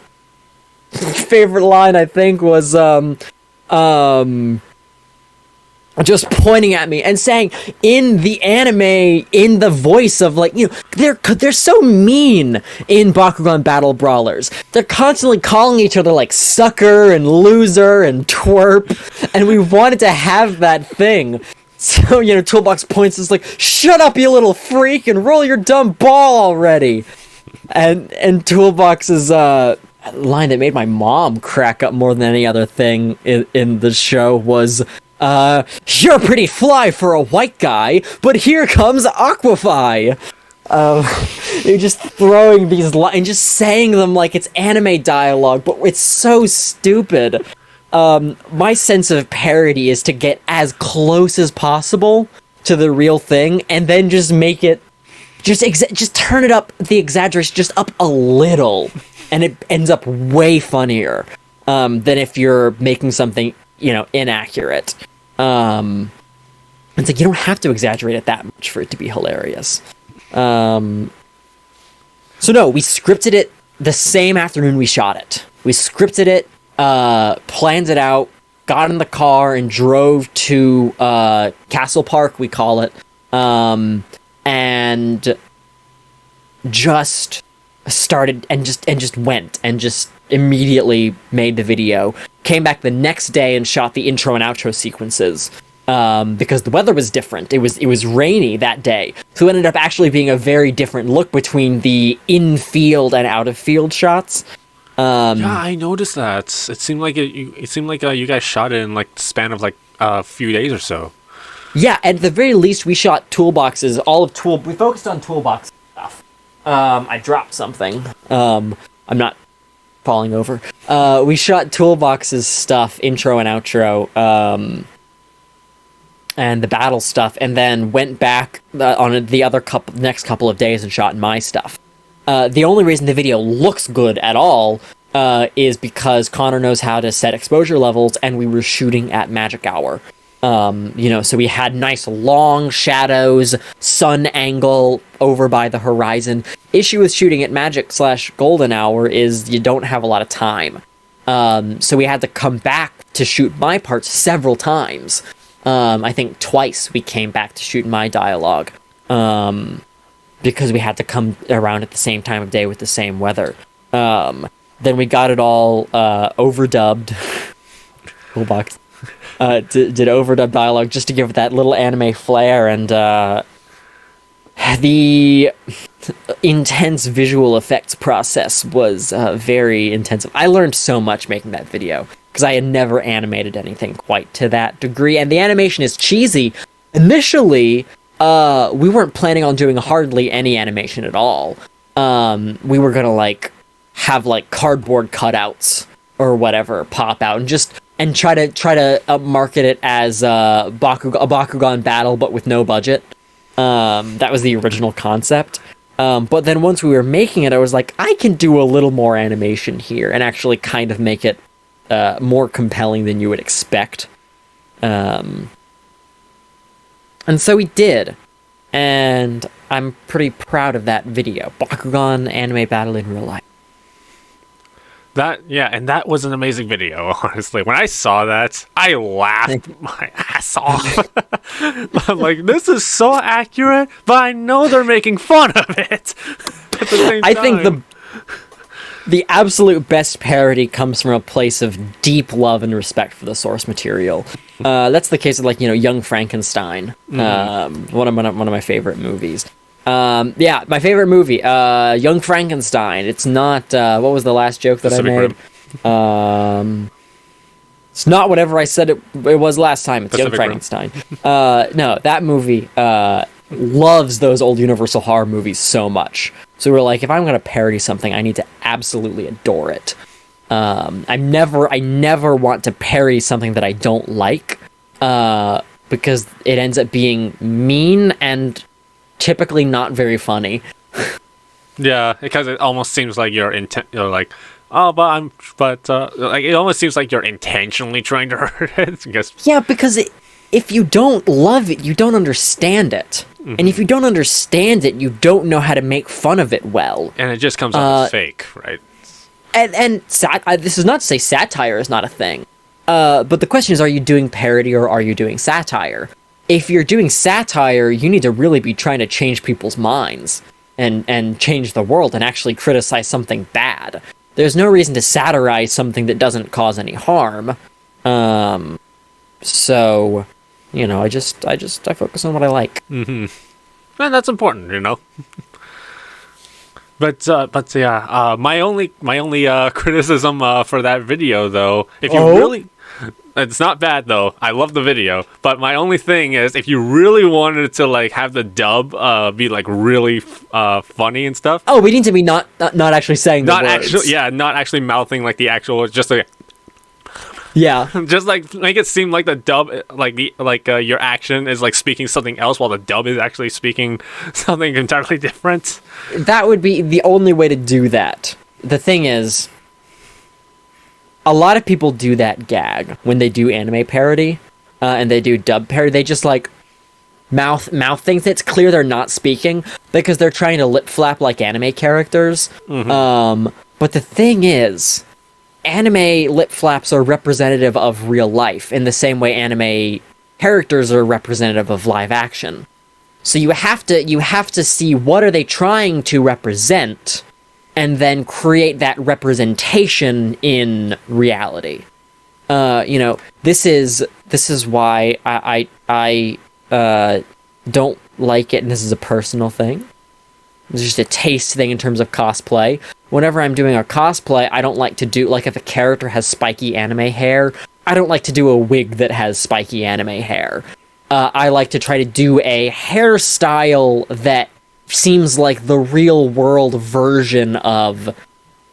favorite line, I think, was just pointing at me and saying in the anime, in the voice of, like, you know, they're so mean in Bakugan Battle Brawlers. They're constantly calling each other like sucker and loser and twerp, and we wanted to have that thing. So, you know, Toolbox points us like, shut up, you little freak, and roll your dumb ball already. And Toolbox's line that made my mom crack up more than any other thing in the show was, you're pretty fly for a white guy, but here comes Aquafy. You're just throwing these lines and just saying them like it's anime dialogue, but it's so stupid. My sense of parody is to get as close as possible to the real thing, and then just make it, just turn it up, the exaggeration just up a little, and it ends up way funnier than if you're making something, you know, inaccurate. It's like, you don't have to exaggerate it that much for it to be hilarious. So no, we scripted it the same afternoon we shot it. We scripted it, planned it out, got in the car and drove to Castle Park, we call it, and just started and just went and just immediately made the video. Came back the next day and shot the intro and outro sequences, because the weather was different. It was rainy that day, so it ended up actually being a very different look between the in-field and out-of-field shots. Yeah, I noticed that. It seemed like you guys shot it in like the span of like a few days or so. Yeah, at the very least, we shot Toolboxes. We focused on Toolbox stuff. I dropped something. I'm not falling over. We shot Toolbox's stuff, intro and outro, and the battle stuff, and then went back on the next couple of days and shot my stuff. The only reason the video looks good at all is because Connor knows how to set exposure levels, and we were shooting at magic hour. So we had nice long shadows, sun angle over by the horizon. Issue with shooting at magic/golden hour is you don't have a lot of time. So we had to come back to shoot my parts several times. I think twice we came back to shoot my dialogue. Because we had to come around at the same time of day with the same weather. Then we got it all overdubbed. Toolbox. Did overdub dialogue just to give it that little anime flair, and the intense visual effects process was very intensive. I learned so much making that video, because I had never animated anything quite to that degree, and the animation is cheesy. Initially, we weren't planning on doing hardly any animation at all. We were gonna have cardboard cutouts or whatever pop out and try to market it as a Bakugan battle, but with no budget. That was the original concept. But then once we were making it, I was like, I can do a little more animation here and actually kind of make it more compelling than you would expect. And so we did, and I'm pretty proud of that video. Bakugan anime battle in real life. And that was an amazing video, honestly. When I saw that, I laughed my ass off. I'm like, this is so accurate, but I know they're making fun of it at the same time. the absolute best parody comes from a place of deep love and respect for the source material. That's the case of, like, Young Frankenstein, one of my favorite movies. My favorite movie, Young Frankenstein. It's not, what was the last joke that Pacific I made? It's not whatever I said it was last time. It's Pacific Young Frankenstein. No, that movie loves those old Universal horror movies so much. So we're like, if I'm going to parody something, I need to absolutely adore it. I never want to parody something that I don't like, because it ends up being mean and typically not very funny. Yeah, because it almost seems like you're like, like, it almost seems like you're intentionally trying to hurt it. Yeah, because if you don't love it, you don't understand it. Mm-hmm. And if you don't understand it, you don't know how to make fun of it well. And it just comes out as fake, right? And this is not to say satire is not a thing. But the question is, are you doing parody or are you doing satire? If you're doing satire, you need to really be trying to change people's minds and change the world and actually criticize something bad. There's no reason to satirize something that doesn't cause any harm. So, I focus on what I like. Mm-hmm. And that's important, But yeah, my only criticism for that video, though, if you really, it's not bad though. I love the video, but my only thing is, if you really wanted to, like, have the dub be, like, really funny and stuff. Oh, we need to be not actually saying the words. Not actually mouthing, like, the actual, just like. Yeah, just, like, make it seem like the dub, your action is, like, speaking something else while the dub is actually speaking something entirely different. That would be the only way to do that. The thing is, a lot of people do that gag when they do anime parody, and they do dub parody. They just, like, mouth things. It's clear they're not speaking because they're trying to lip flap like anime characters. Mm-hmm. But the thing is, anime lip flaps are representative of real life in the same way anime characters are representative of live action. So you have to see what are they trying to represent, and then create that representation in reality. This is why I don't like it, and this is a personal thing. It's just a taste thing in terms of cosplay. Whenever I'm doing a cosplay, I don't like to do, like, if a character has spiky anime hair, I don't like to do a wig that has spiky anime hair. I like to try to do a hairstyle that seems like the real world version of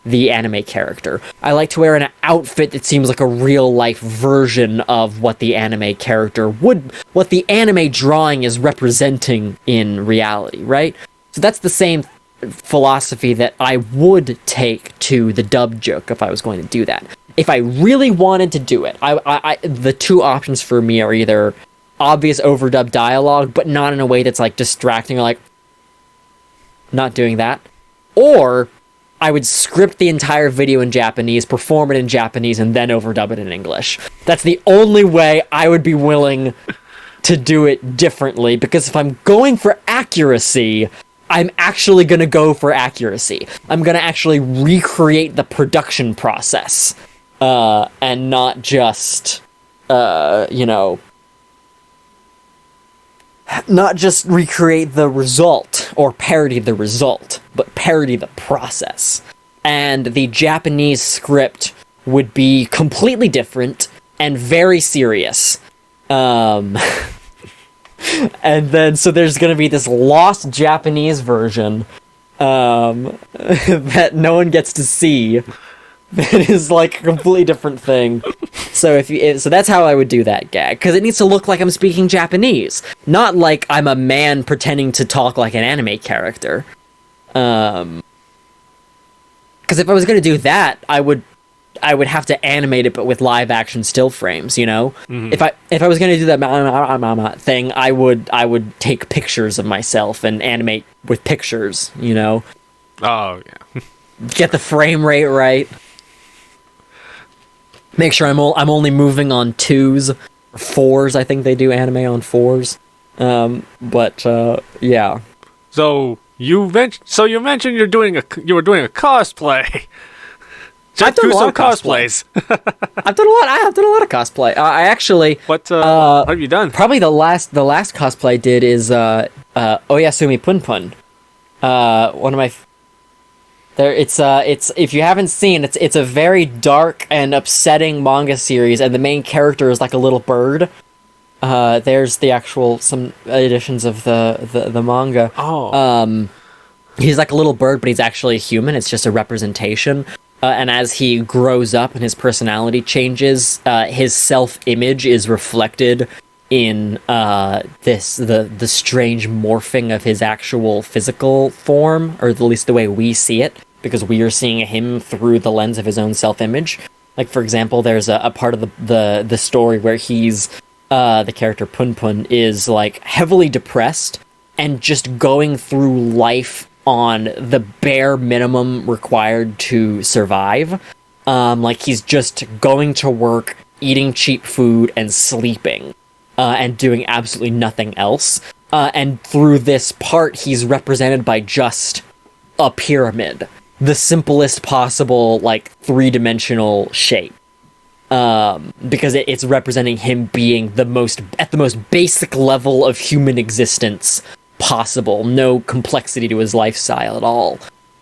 the anime character. I like to wear an outfit that seems like a real life version of what the anime character what the anime drawing is representing in reality, right? So that's the same philosophy that I would take to the dub joke if I was going to do that. If I really wanted to do it, I the two options for me are either obvious overdub dialogue, but not in a way that's, like, distracting or, like, not doing that, or I would script the entire video in Japanese, perform it in Japanese, and then overdub it in English. That's the only way I would be willing to do it differently, because if I'm going for accuracy, I'm actually going to go for accuracy. I'm going to actually recreate the production process, and not just, not just recreate the result or parody the result, but parody the process. And the Japanese script would be completely different and very serious. And then, so there's going to be this lost Japanese version that no one gets to see. That is, like, a completely different thing. So so that's how I would do that gag, because it needs to look like I'm speaking Japanese, not like I'm a man pretending to talk like an anime character. Because if I was going to do that, I would have to animate it, but with live action still frames, Mm-hmm. If I was going to do that thing, I would take pictures of myself and animate with pictures, Oh yeah. Get the frame rate right. Make sure I'm only moving on 2s, or 4s. I think they do anime on 4s. Yeah. So you mentioned you were doing a cosplay. Jett done a lot Kuso of cosplay. cosplays. I've done a lot of cosplay. I actually What have you done? probably the last cosplay I did is Oyasumi Punpun. One of my it's if you haven't seen it's a very dark and upsetting manga series, and the main character is like a little bird. There's the actual some editions of the manga. Oh. He's like a little bird, but he's actually a human. It's just a representation. And as he grows up and his personality changes, his self-image is reflected in the strange morphing of his actual physical form, or at least the way we see it, because we are seeing him through the lens of his own self-image. Like, for example, there's a part of the story where he's the character Punpun is like heavily depressed and just going through life on the bare minimum required to survive. Like, he's just going to work, eating cheap food, and sleeping, and doing absolutely nothing else. And through this part, he's represented by just a pyramid. The simplest possible, like, three-dimensional shape. Because it's representing him being at the most basic level of human existence possible. No complexity to his lifestyle at all.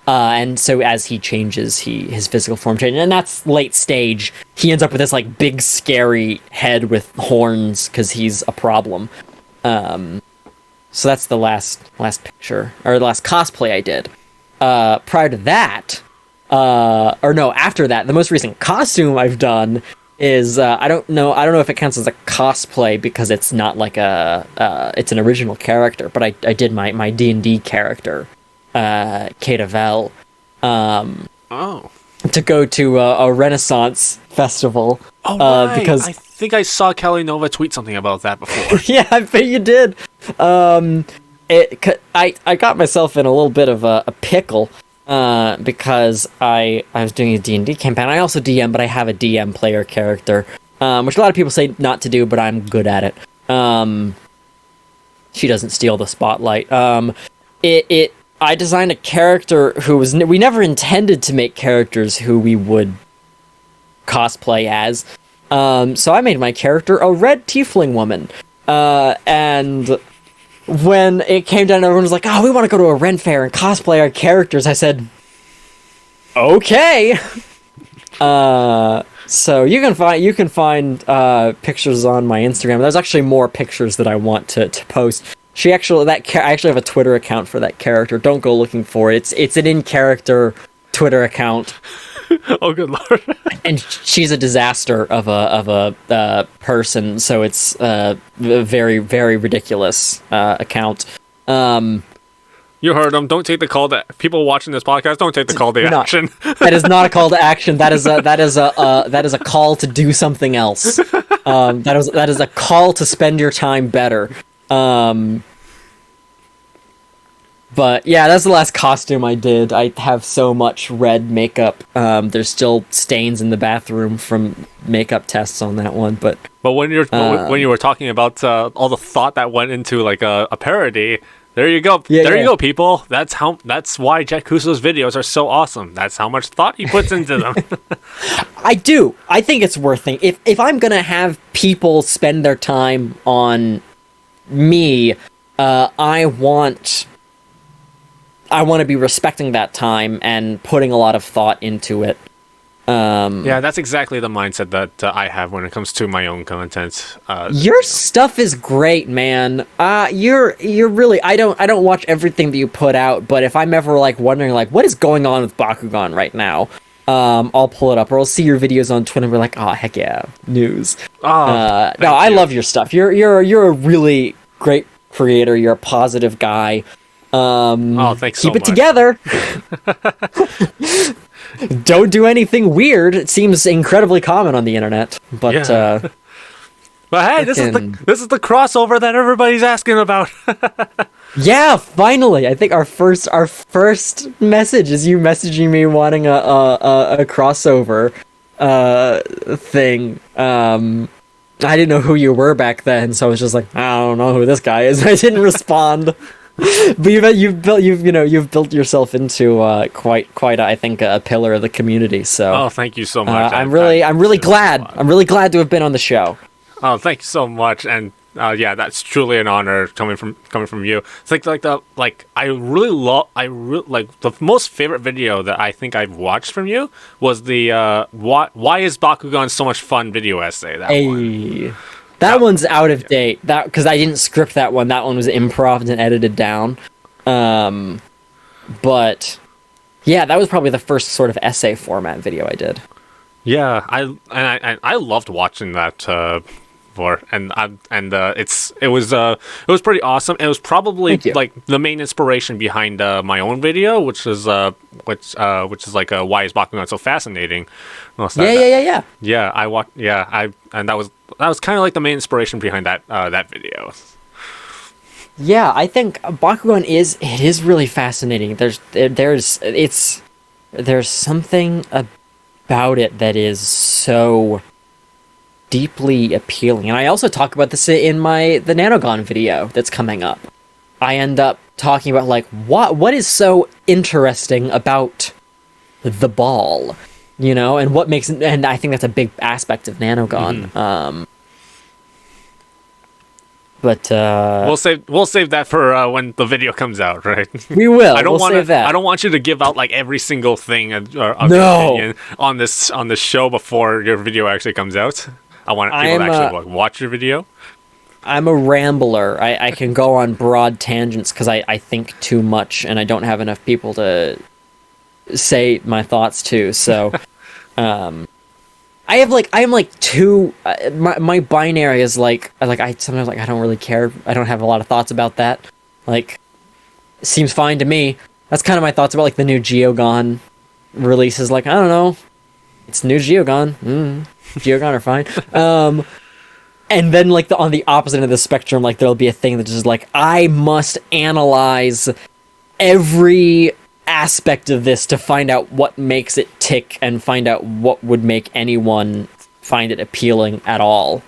And so as he changes, his physical form changes, and that's late stage. He ends up with this like big scary head with horns because he's a problem. So that's the last picture, or the last cosplay I did. Prior to that, after that, the most recent costume I've done is I don't know if it counts as a cosplay because it's not like it's an original character, but I did my D&D character, Kata Vel, to go to a Renaissance festival. Oh, right. Because I think I saw Kelly Nova tweet something about that before. yeah, I bet you did. I got myself in a little bit of a pickle. Because I was doing a D&D campaign. I also DM, but I have a DM player character, which a lot of people say not to do, but I'm good at it. She doesn't steal the spotlight. I designed a character who we never intended to make characters who we would cosplay as. So I made my character a red tiefling woman. And when it came down, everyone was like, "Oh, we want to go to a Ren fair and cosplay our characters." I said, "Okay." So you can find pictures on my Instagram. There's actually more pictures that I want to post. I actually have a Twitter account for that character. Don't go looking for it. It's an in-character Twitter account. Oh, good lord! And she's a disaster of a person, so it's a very, very ridiculous account. You heard them. Don't take the call to people watching this podcast. Don't take the call to action. That is not a call to action. That is a call to do something else. That is a call to spend your time better. But yeah, that's the last costume I did. I have so much red makeup. There's still stains in the bathroom from makeup tests on that one. But when you were talking about all the thought that went into like a parody, there you go. You go, people. That's why Jett Kuso's videos are so awesome. That's how much thought he puts into them. I think it's worth it. If I'm gonna have people spend their time on me, I want to be respecting that time and putting a lot of thought into it. Yeah, that's exactly the mindset that I have when it comes to my own content. Your stuff is great, man. You're really. I don't watch everything that you put out, but if I'm ever like wondering like what is going on with Bakugan right now, I'll pull it up, or I'll see your videos on Twitter and be like, oh heck yeah, news. I love your stuff. You're a really great creator. You're a positive guy. Thanks so much. Keep it together. Don't do anything weird. It seems incredibly common on the internet, but yeah. But hey, this is the crossover that everybody's asking about. Yeah, finally. I think our first message is you messaging me wanting a crossover thing. I didn't know who you were back then, so I was just like, I don't know who this guy is. I didn't respond. But you've built yourself into quite I think a pillar of the community. So Oh, thank you so much. I'm really glad. I'm really glad to have been on the show. Oh, thank you so much, and yeah, that's truly an honor coming from you. It's I really like the most favorite video that I think I've watched from you was the why is Bakugan so much fun video essay. That one's out of date. That because I didn't script that one. That one was improv and edited down. But yeah, that was probably the first sort of essay format video I did. Yeah, I loved watching that. It was pretty awesome. It was probably like the main inspiration behind my own video, which is like why is Bakugan so fascinating? Yeah. Yeah, that was kind of like the main inspiration behind that video. Yeah, I think Bakugan is really fascinating. There's something about it that is so deeply appealing. And I also talk about this in the Nanogon video that's coming up. I end up talking about like what is so interesting about the ball, and what makes it, and I think that's a big aspect of Nanogon. But we'll save that for when the video comes out, right? We will. I don't save that. I don't want you to give out like every single thing of your No. opinion on this show before your video actually comes out. I want people to actually watch your video. I'm a rambler. I can go on broad tangents because I think too much and I don't have enough people to say my thoughts to. So, I am like two. My binary is like I sometimes I don't really care. I don't have a lot of thoughts about that. Like, seems fine to me. That's kind of my thoughts about like the new Geogon releases. Like, I don't know. It's new Geogon. Geogon are fine. And then like on the opposite end of the spectrum, like there'll be a thing that's just like, I must analyze every aspect of this to find out what makes it tick and find out what would make anyone find it appealing at all.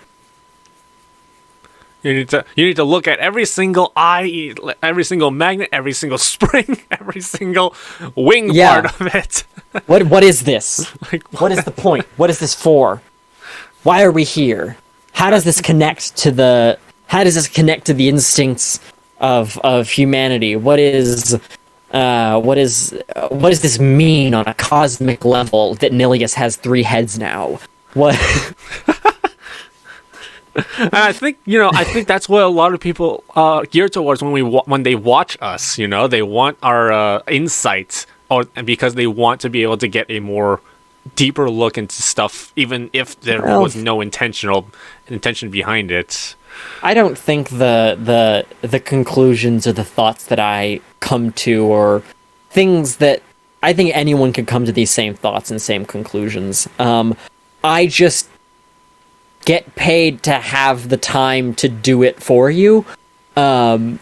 You need to look at every single eye, every single magnet, every single spring, every single wing part of it. What is this? Like, what is the point? What is this for? Why are we here? How does this connect to the instincts of humanity? What does this mean on a cosmic level that Nilius has 3 heads now? What? I think that's what a lot of people gear towards when they watch us. They want our insights, because they want to be able to get a more deeper look into stuff, even if there was no intention behind it. I don't think the conclusions or the thoughts that I come to, or things that I think anyone could come to these same thoughts and same conclusions. I just get paid to have the time to do it for you. I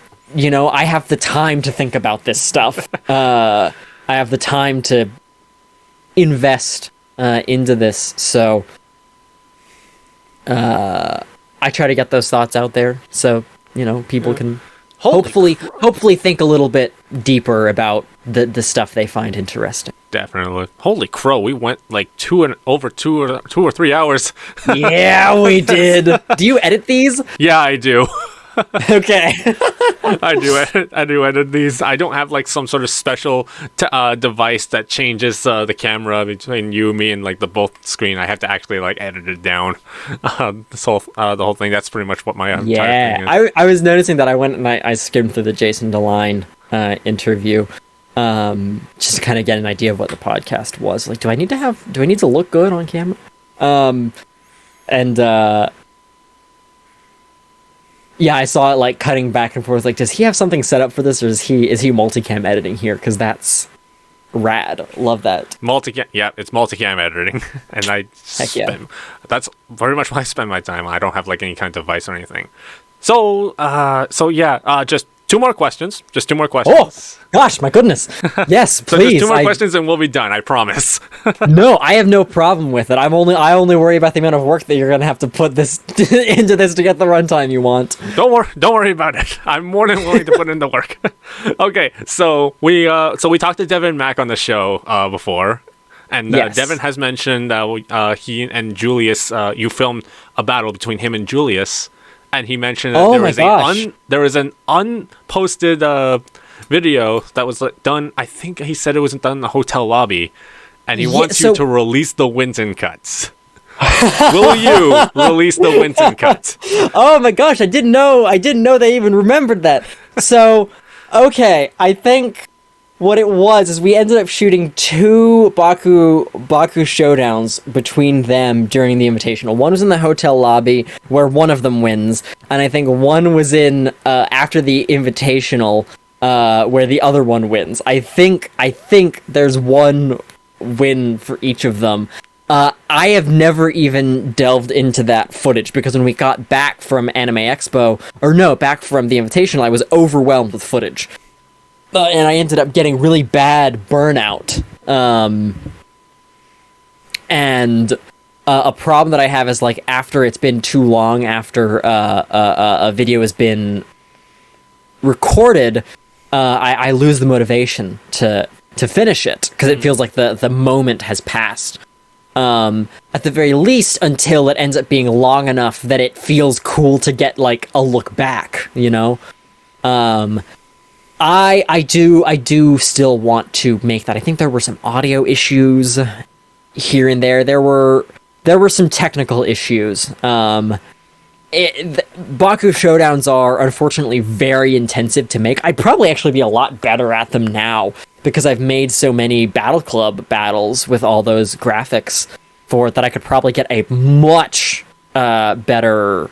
have the time to think about this stuff. I have the time to invest into this, so I try to get those thoughts out there so people can hopefully think a little bit deeper about the stuff they find interesting. Definitely. Holy crow, we went like over 2 or 3 hours. Yeah, we did. Do you edit these? Yeah, I do. Okay. I do edit these. I don't have like some sort of special device that changes the camera between you, me, and like the both screen. I have to actually like edit it down. The whole thing. That's pretty much what my entire thing is. I was noticing that I went and I skimmed through the Jason DeLine interview, just to kind of get an idea of what the podcast was. Like, do I need to look good on camera? Yeah, I saw it like cutting back and forth. Like, does he have something set up for this, or is he multicam editing here? Because that's rad. Love that. Multicam, yeah, it's multicam editing, and that's very much why I spend my time. I don't have like any kind of device or anything. So yeah, just 2 more questions. Just 2 more questions. Oh, gosh, my goodness. Yes, So please. just 2 more questions and we'll be done, I promise. No, I have no problem with it. I only worry about the amount of work that you're gonna have to put this into this to get the runtime you want. Don't worry about it. I'm more than willing to put in the work. Okay, so we talked to Devin Mack on the show before, and Yes. Devin has mentioned he and Julius, you filmed a battle between him and Julius, and he mentioned that Oh there my was gosh. there was an unposted video that was done. I think he said it wasn't done in the hotel lobby, and he wants you so- to release the Winton cuts. Will you release the Winton cuts? Oh my gosh, I didn't know they even remembered that. So, okay, I think what it was is we ended up shooting 2 Baku showdowns between them during the Invitational. One was in the hotel lobby where one of them wins, and I think one was in after the Invitational where the other one wins. I think there's one win for each of them. I have never even delved into that footage because when we got back from Anime Expo, back from the Invitational, I was overwhelmed with footage. And I ended up getting really bad burnout. And a problem that I have is, like, after it's been too long, after a video has been recorded, I lose the motivation to finish it, because it feels like the moment has passed. At the very least, until it ends up being long enough that it feels cool to get, like, a look back, you know? I do still want to make that. I think there were some audio issues here and there. There were some technical issues. Baku showdowns are unfortunately very intensive to make. I'd probably actually be a lot better at them now because I've made so many Battle Club battles with all those graphics for it that I could probably get a much better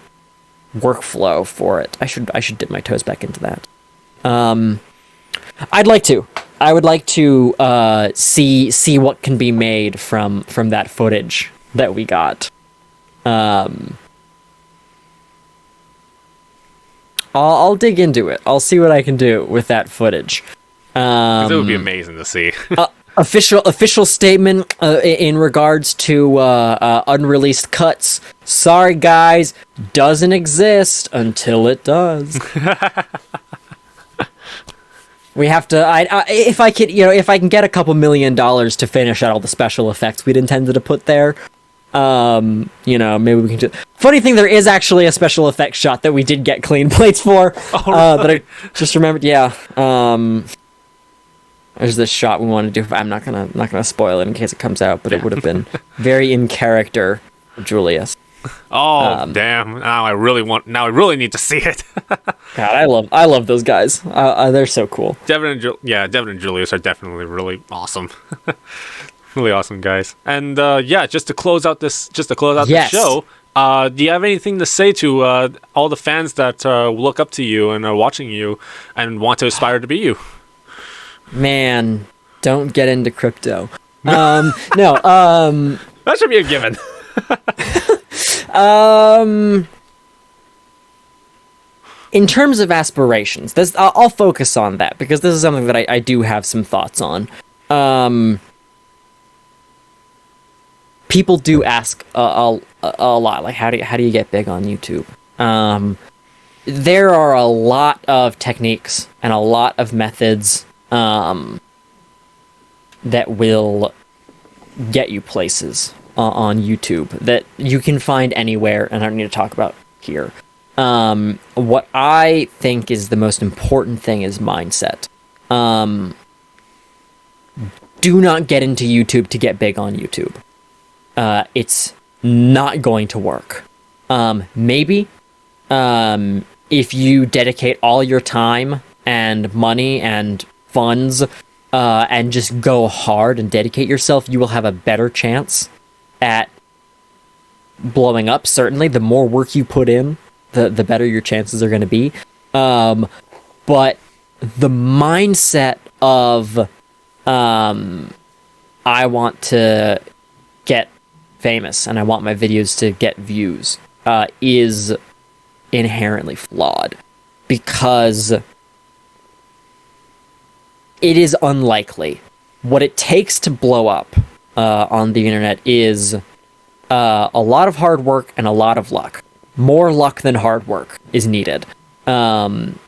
workflow for it. I should dip my toes back into that. I'd like to. I would like to see what can be made from that footage that we got. I'll dig into it. I'll see what I can do with that footage. It would be amazing to see. Official statement in regards to unreleased cuts. Sorry, guys, doesn't exist until it does. We have to. If I can get a couple $1 million to finish out all the special effects we'd intended to put there. Maybe we can. Funny thing, there is actually a special effects shot that we did get clean plates for. Oh, really? That I just remembered. Yeah. There's this shot we want to do. I'm not gonna spoil it in case it comes out, but it would have been very in character for Julius. Oh, damn! Now I really need to see it. God, I love those guys. They're so cool. Devin and Julius are definitely really awesome. Really awesome guys. And just to close out Yes. the show, do you have anything to say to all the fans that look up to you and are watching you and want to aspire to be you? Man, don't get into crypto. No. That should be a given. In terms of aspirations, I'll focus on that because this is something that I do have some thoughts on. People do ask a lot, like how do you get big on YouTube? There are a lot of techniques and a lot of methods that will get you places on YouTube that you can find anywhere, and I don't need to talk about here. What I think is the most important thing is mindset. Do not get into YouTube to get big on YouTube. It's not going to work. Maybe if you dedicate all your time and money and funds and just go hard and dedicate yourself, you will have a better chance at blowing up. Certainly, the more work you put in, the better your chances are going to be. But the mindset of I want to get famous and I want my videos to get views is inherently flawed, because it is unlikely. What it takes to blow up on the internet is a lot of hard work and a lot of luck. More luck than hard work is needed. And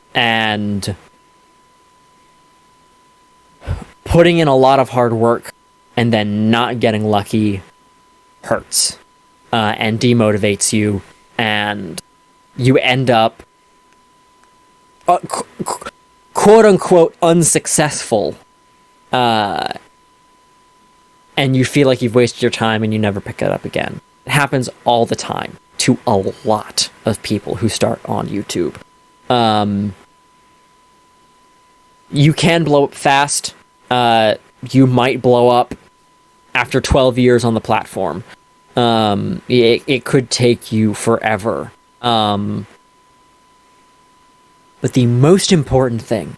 putting in a lot of hard work and then not getting lucky hurts and demotivates you, and you end up quote-unquote unsuccessful, and you feel like you've wasted your time and you never pick it up again. It happens all the time to a lot of people who start on YouTube. You can blow up fast. You might blow up after 12 years on the platform. It could take you forever. But the most important thing,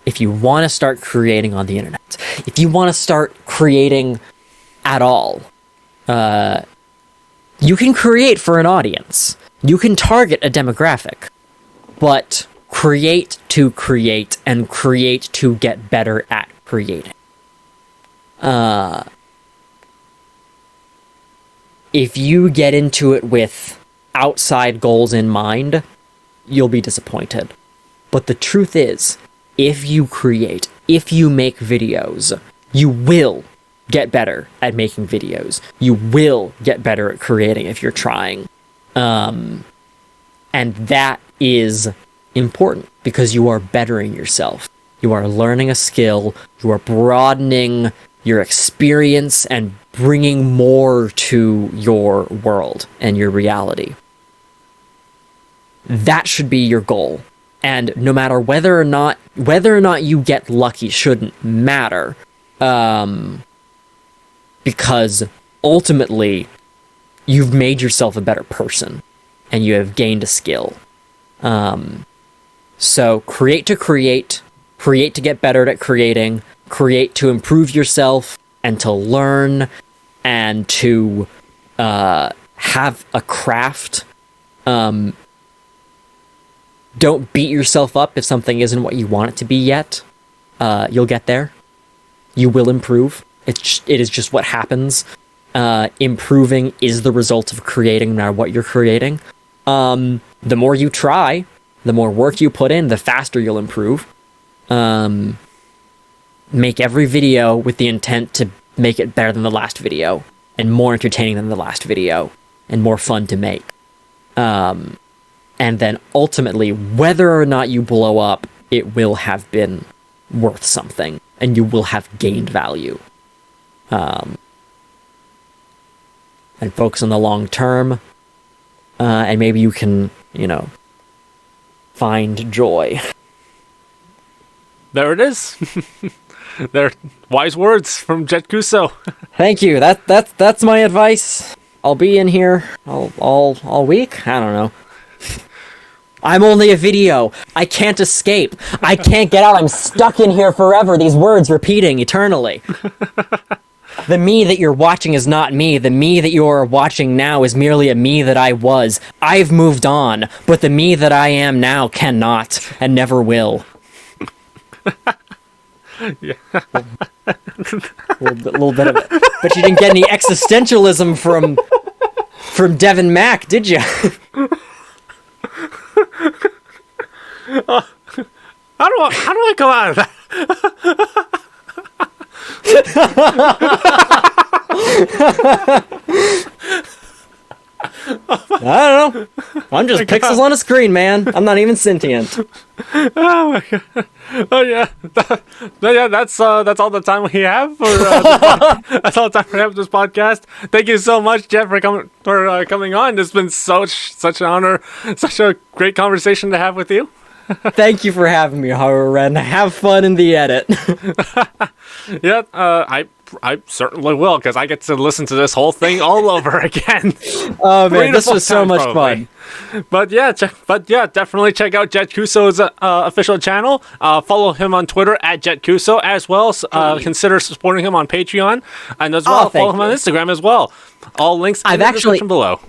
if you want to start creating on the internet, if you want to start creating at all, you can create for an audience. You can target a demographic. But create to create, and create to get better at creating. If you get into it with outside goals in mind, you'll be disappointed. But the truth is, if you create, if you make videos, you will get better at making videos. You will get better at creating if you're trying. And that is important because you are bettering yourself. You are learning a skill. You are broadening your experience and bringing more to your world and your reality. That should be your goal. And no matter whether or not you get lucky shouldn't matter. Because ultimately, you've made yourself a better person and you have gained a skill. So create to create to get better at creating, create to improve yourself and to learn and to have a craft. Don't beat yourself up if something isn't what you want it to be yet. You'll get there. You will improve. It is just what happens. Improving is the result of creating no matter what you're creating. The more you try, the more work you put in, the faster you'll improve. Make every video with the intent to make it better than the last video, and more entertaining than the last video, and more fun to make. And then ultimately, whether or not you blow up, it will have been worth something, and you will have gained value. And focus on the long term, and maybe you can, find joy. There it is. They're wise words from Jett Kuso. Thank you. That's my advice. I'll be in here all week. I don't know. I'm only a video. I can't escape. I can't get out. I'm stuck in here forever. These words repeating eternally. The me that you're watching is not me. The me that you're watching now is merely a me that I was. I've moved on, but the me that I am now cannot and never will. Yeah. A little bit of it. But you didn't get any existentialism from Devin Mack, did you? How do I come out of that? I don't know. I'm just pixels on a screen, man. I'm not even sentient. Oh my god. Oh yeah. That's all the time we have for that's all the time we have for this podcast. Thank you so much, Jett, for coming on. It's been such an honor, such a great conversation to have with you. Thank you for having me, Haru, and have fun in the edit. Yeah, I certainly will, because I get to listen to this whole thing all over again. Oh man, this was so much fun. But yeah, definitely check out Jett Kuso's official channel. Follow him on Twitter at Jett Kuso as well. Consider supporting him on Patreon, and as well follow him on Instagram as well. All links in the description below.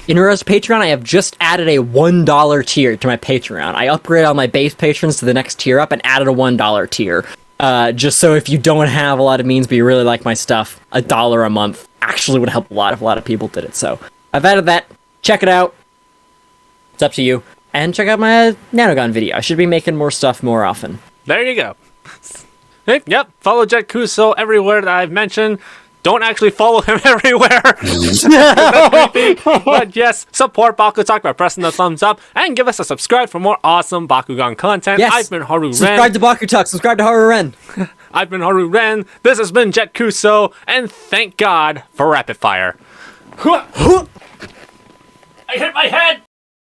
In regards to Patreon, I have just added a $1 tier to my Patreon. I upgraded all my base patrons to the next tier up and added a $1 tier. Just so if you don't have a lot of means but you really like my stuff, $1 a month actually would help a lot if a lot of people did it. So I've added that. Check it out. It's up to you. And check out my Nanogon video. I should be making more stuff more often. There you go. Yep, follow Jett Kuso everywhere that I've mentioned. Don't actually follow him everywhere. That's creepy. But yes, support BakuTalk by pressing the thumbs up and give us a subscribe for more awesome Bakugan content. Yes. I've been Haru Ren. Subscribe to BakuTalk. Subscribe to Haru Ren. I've been Haru Ren. This has been Jett Kuso, and thank God for rapid fire. I hit my head.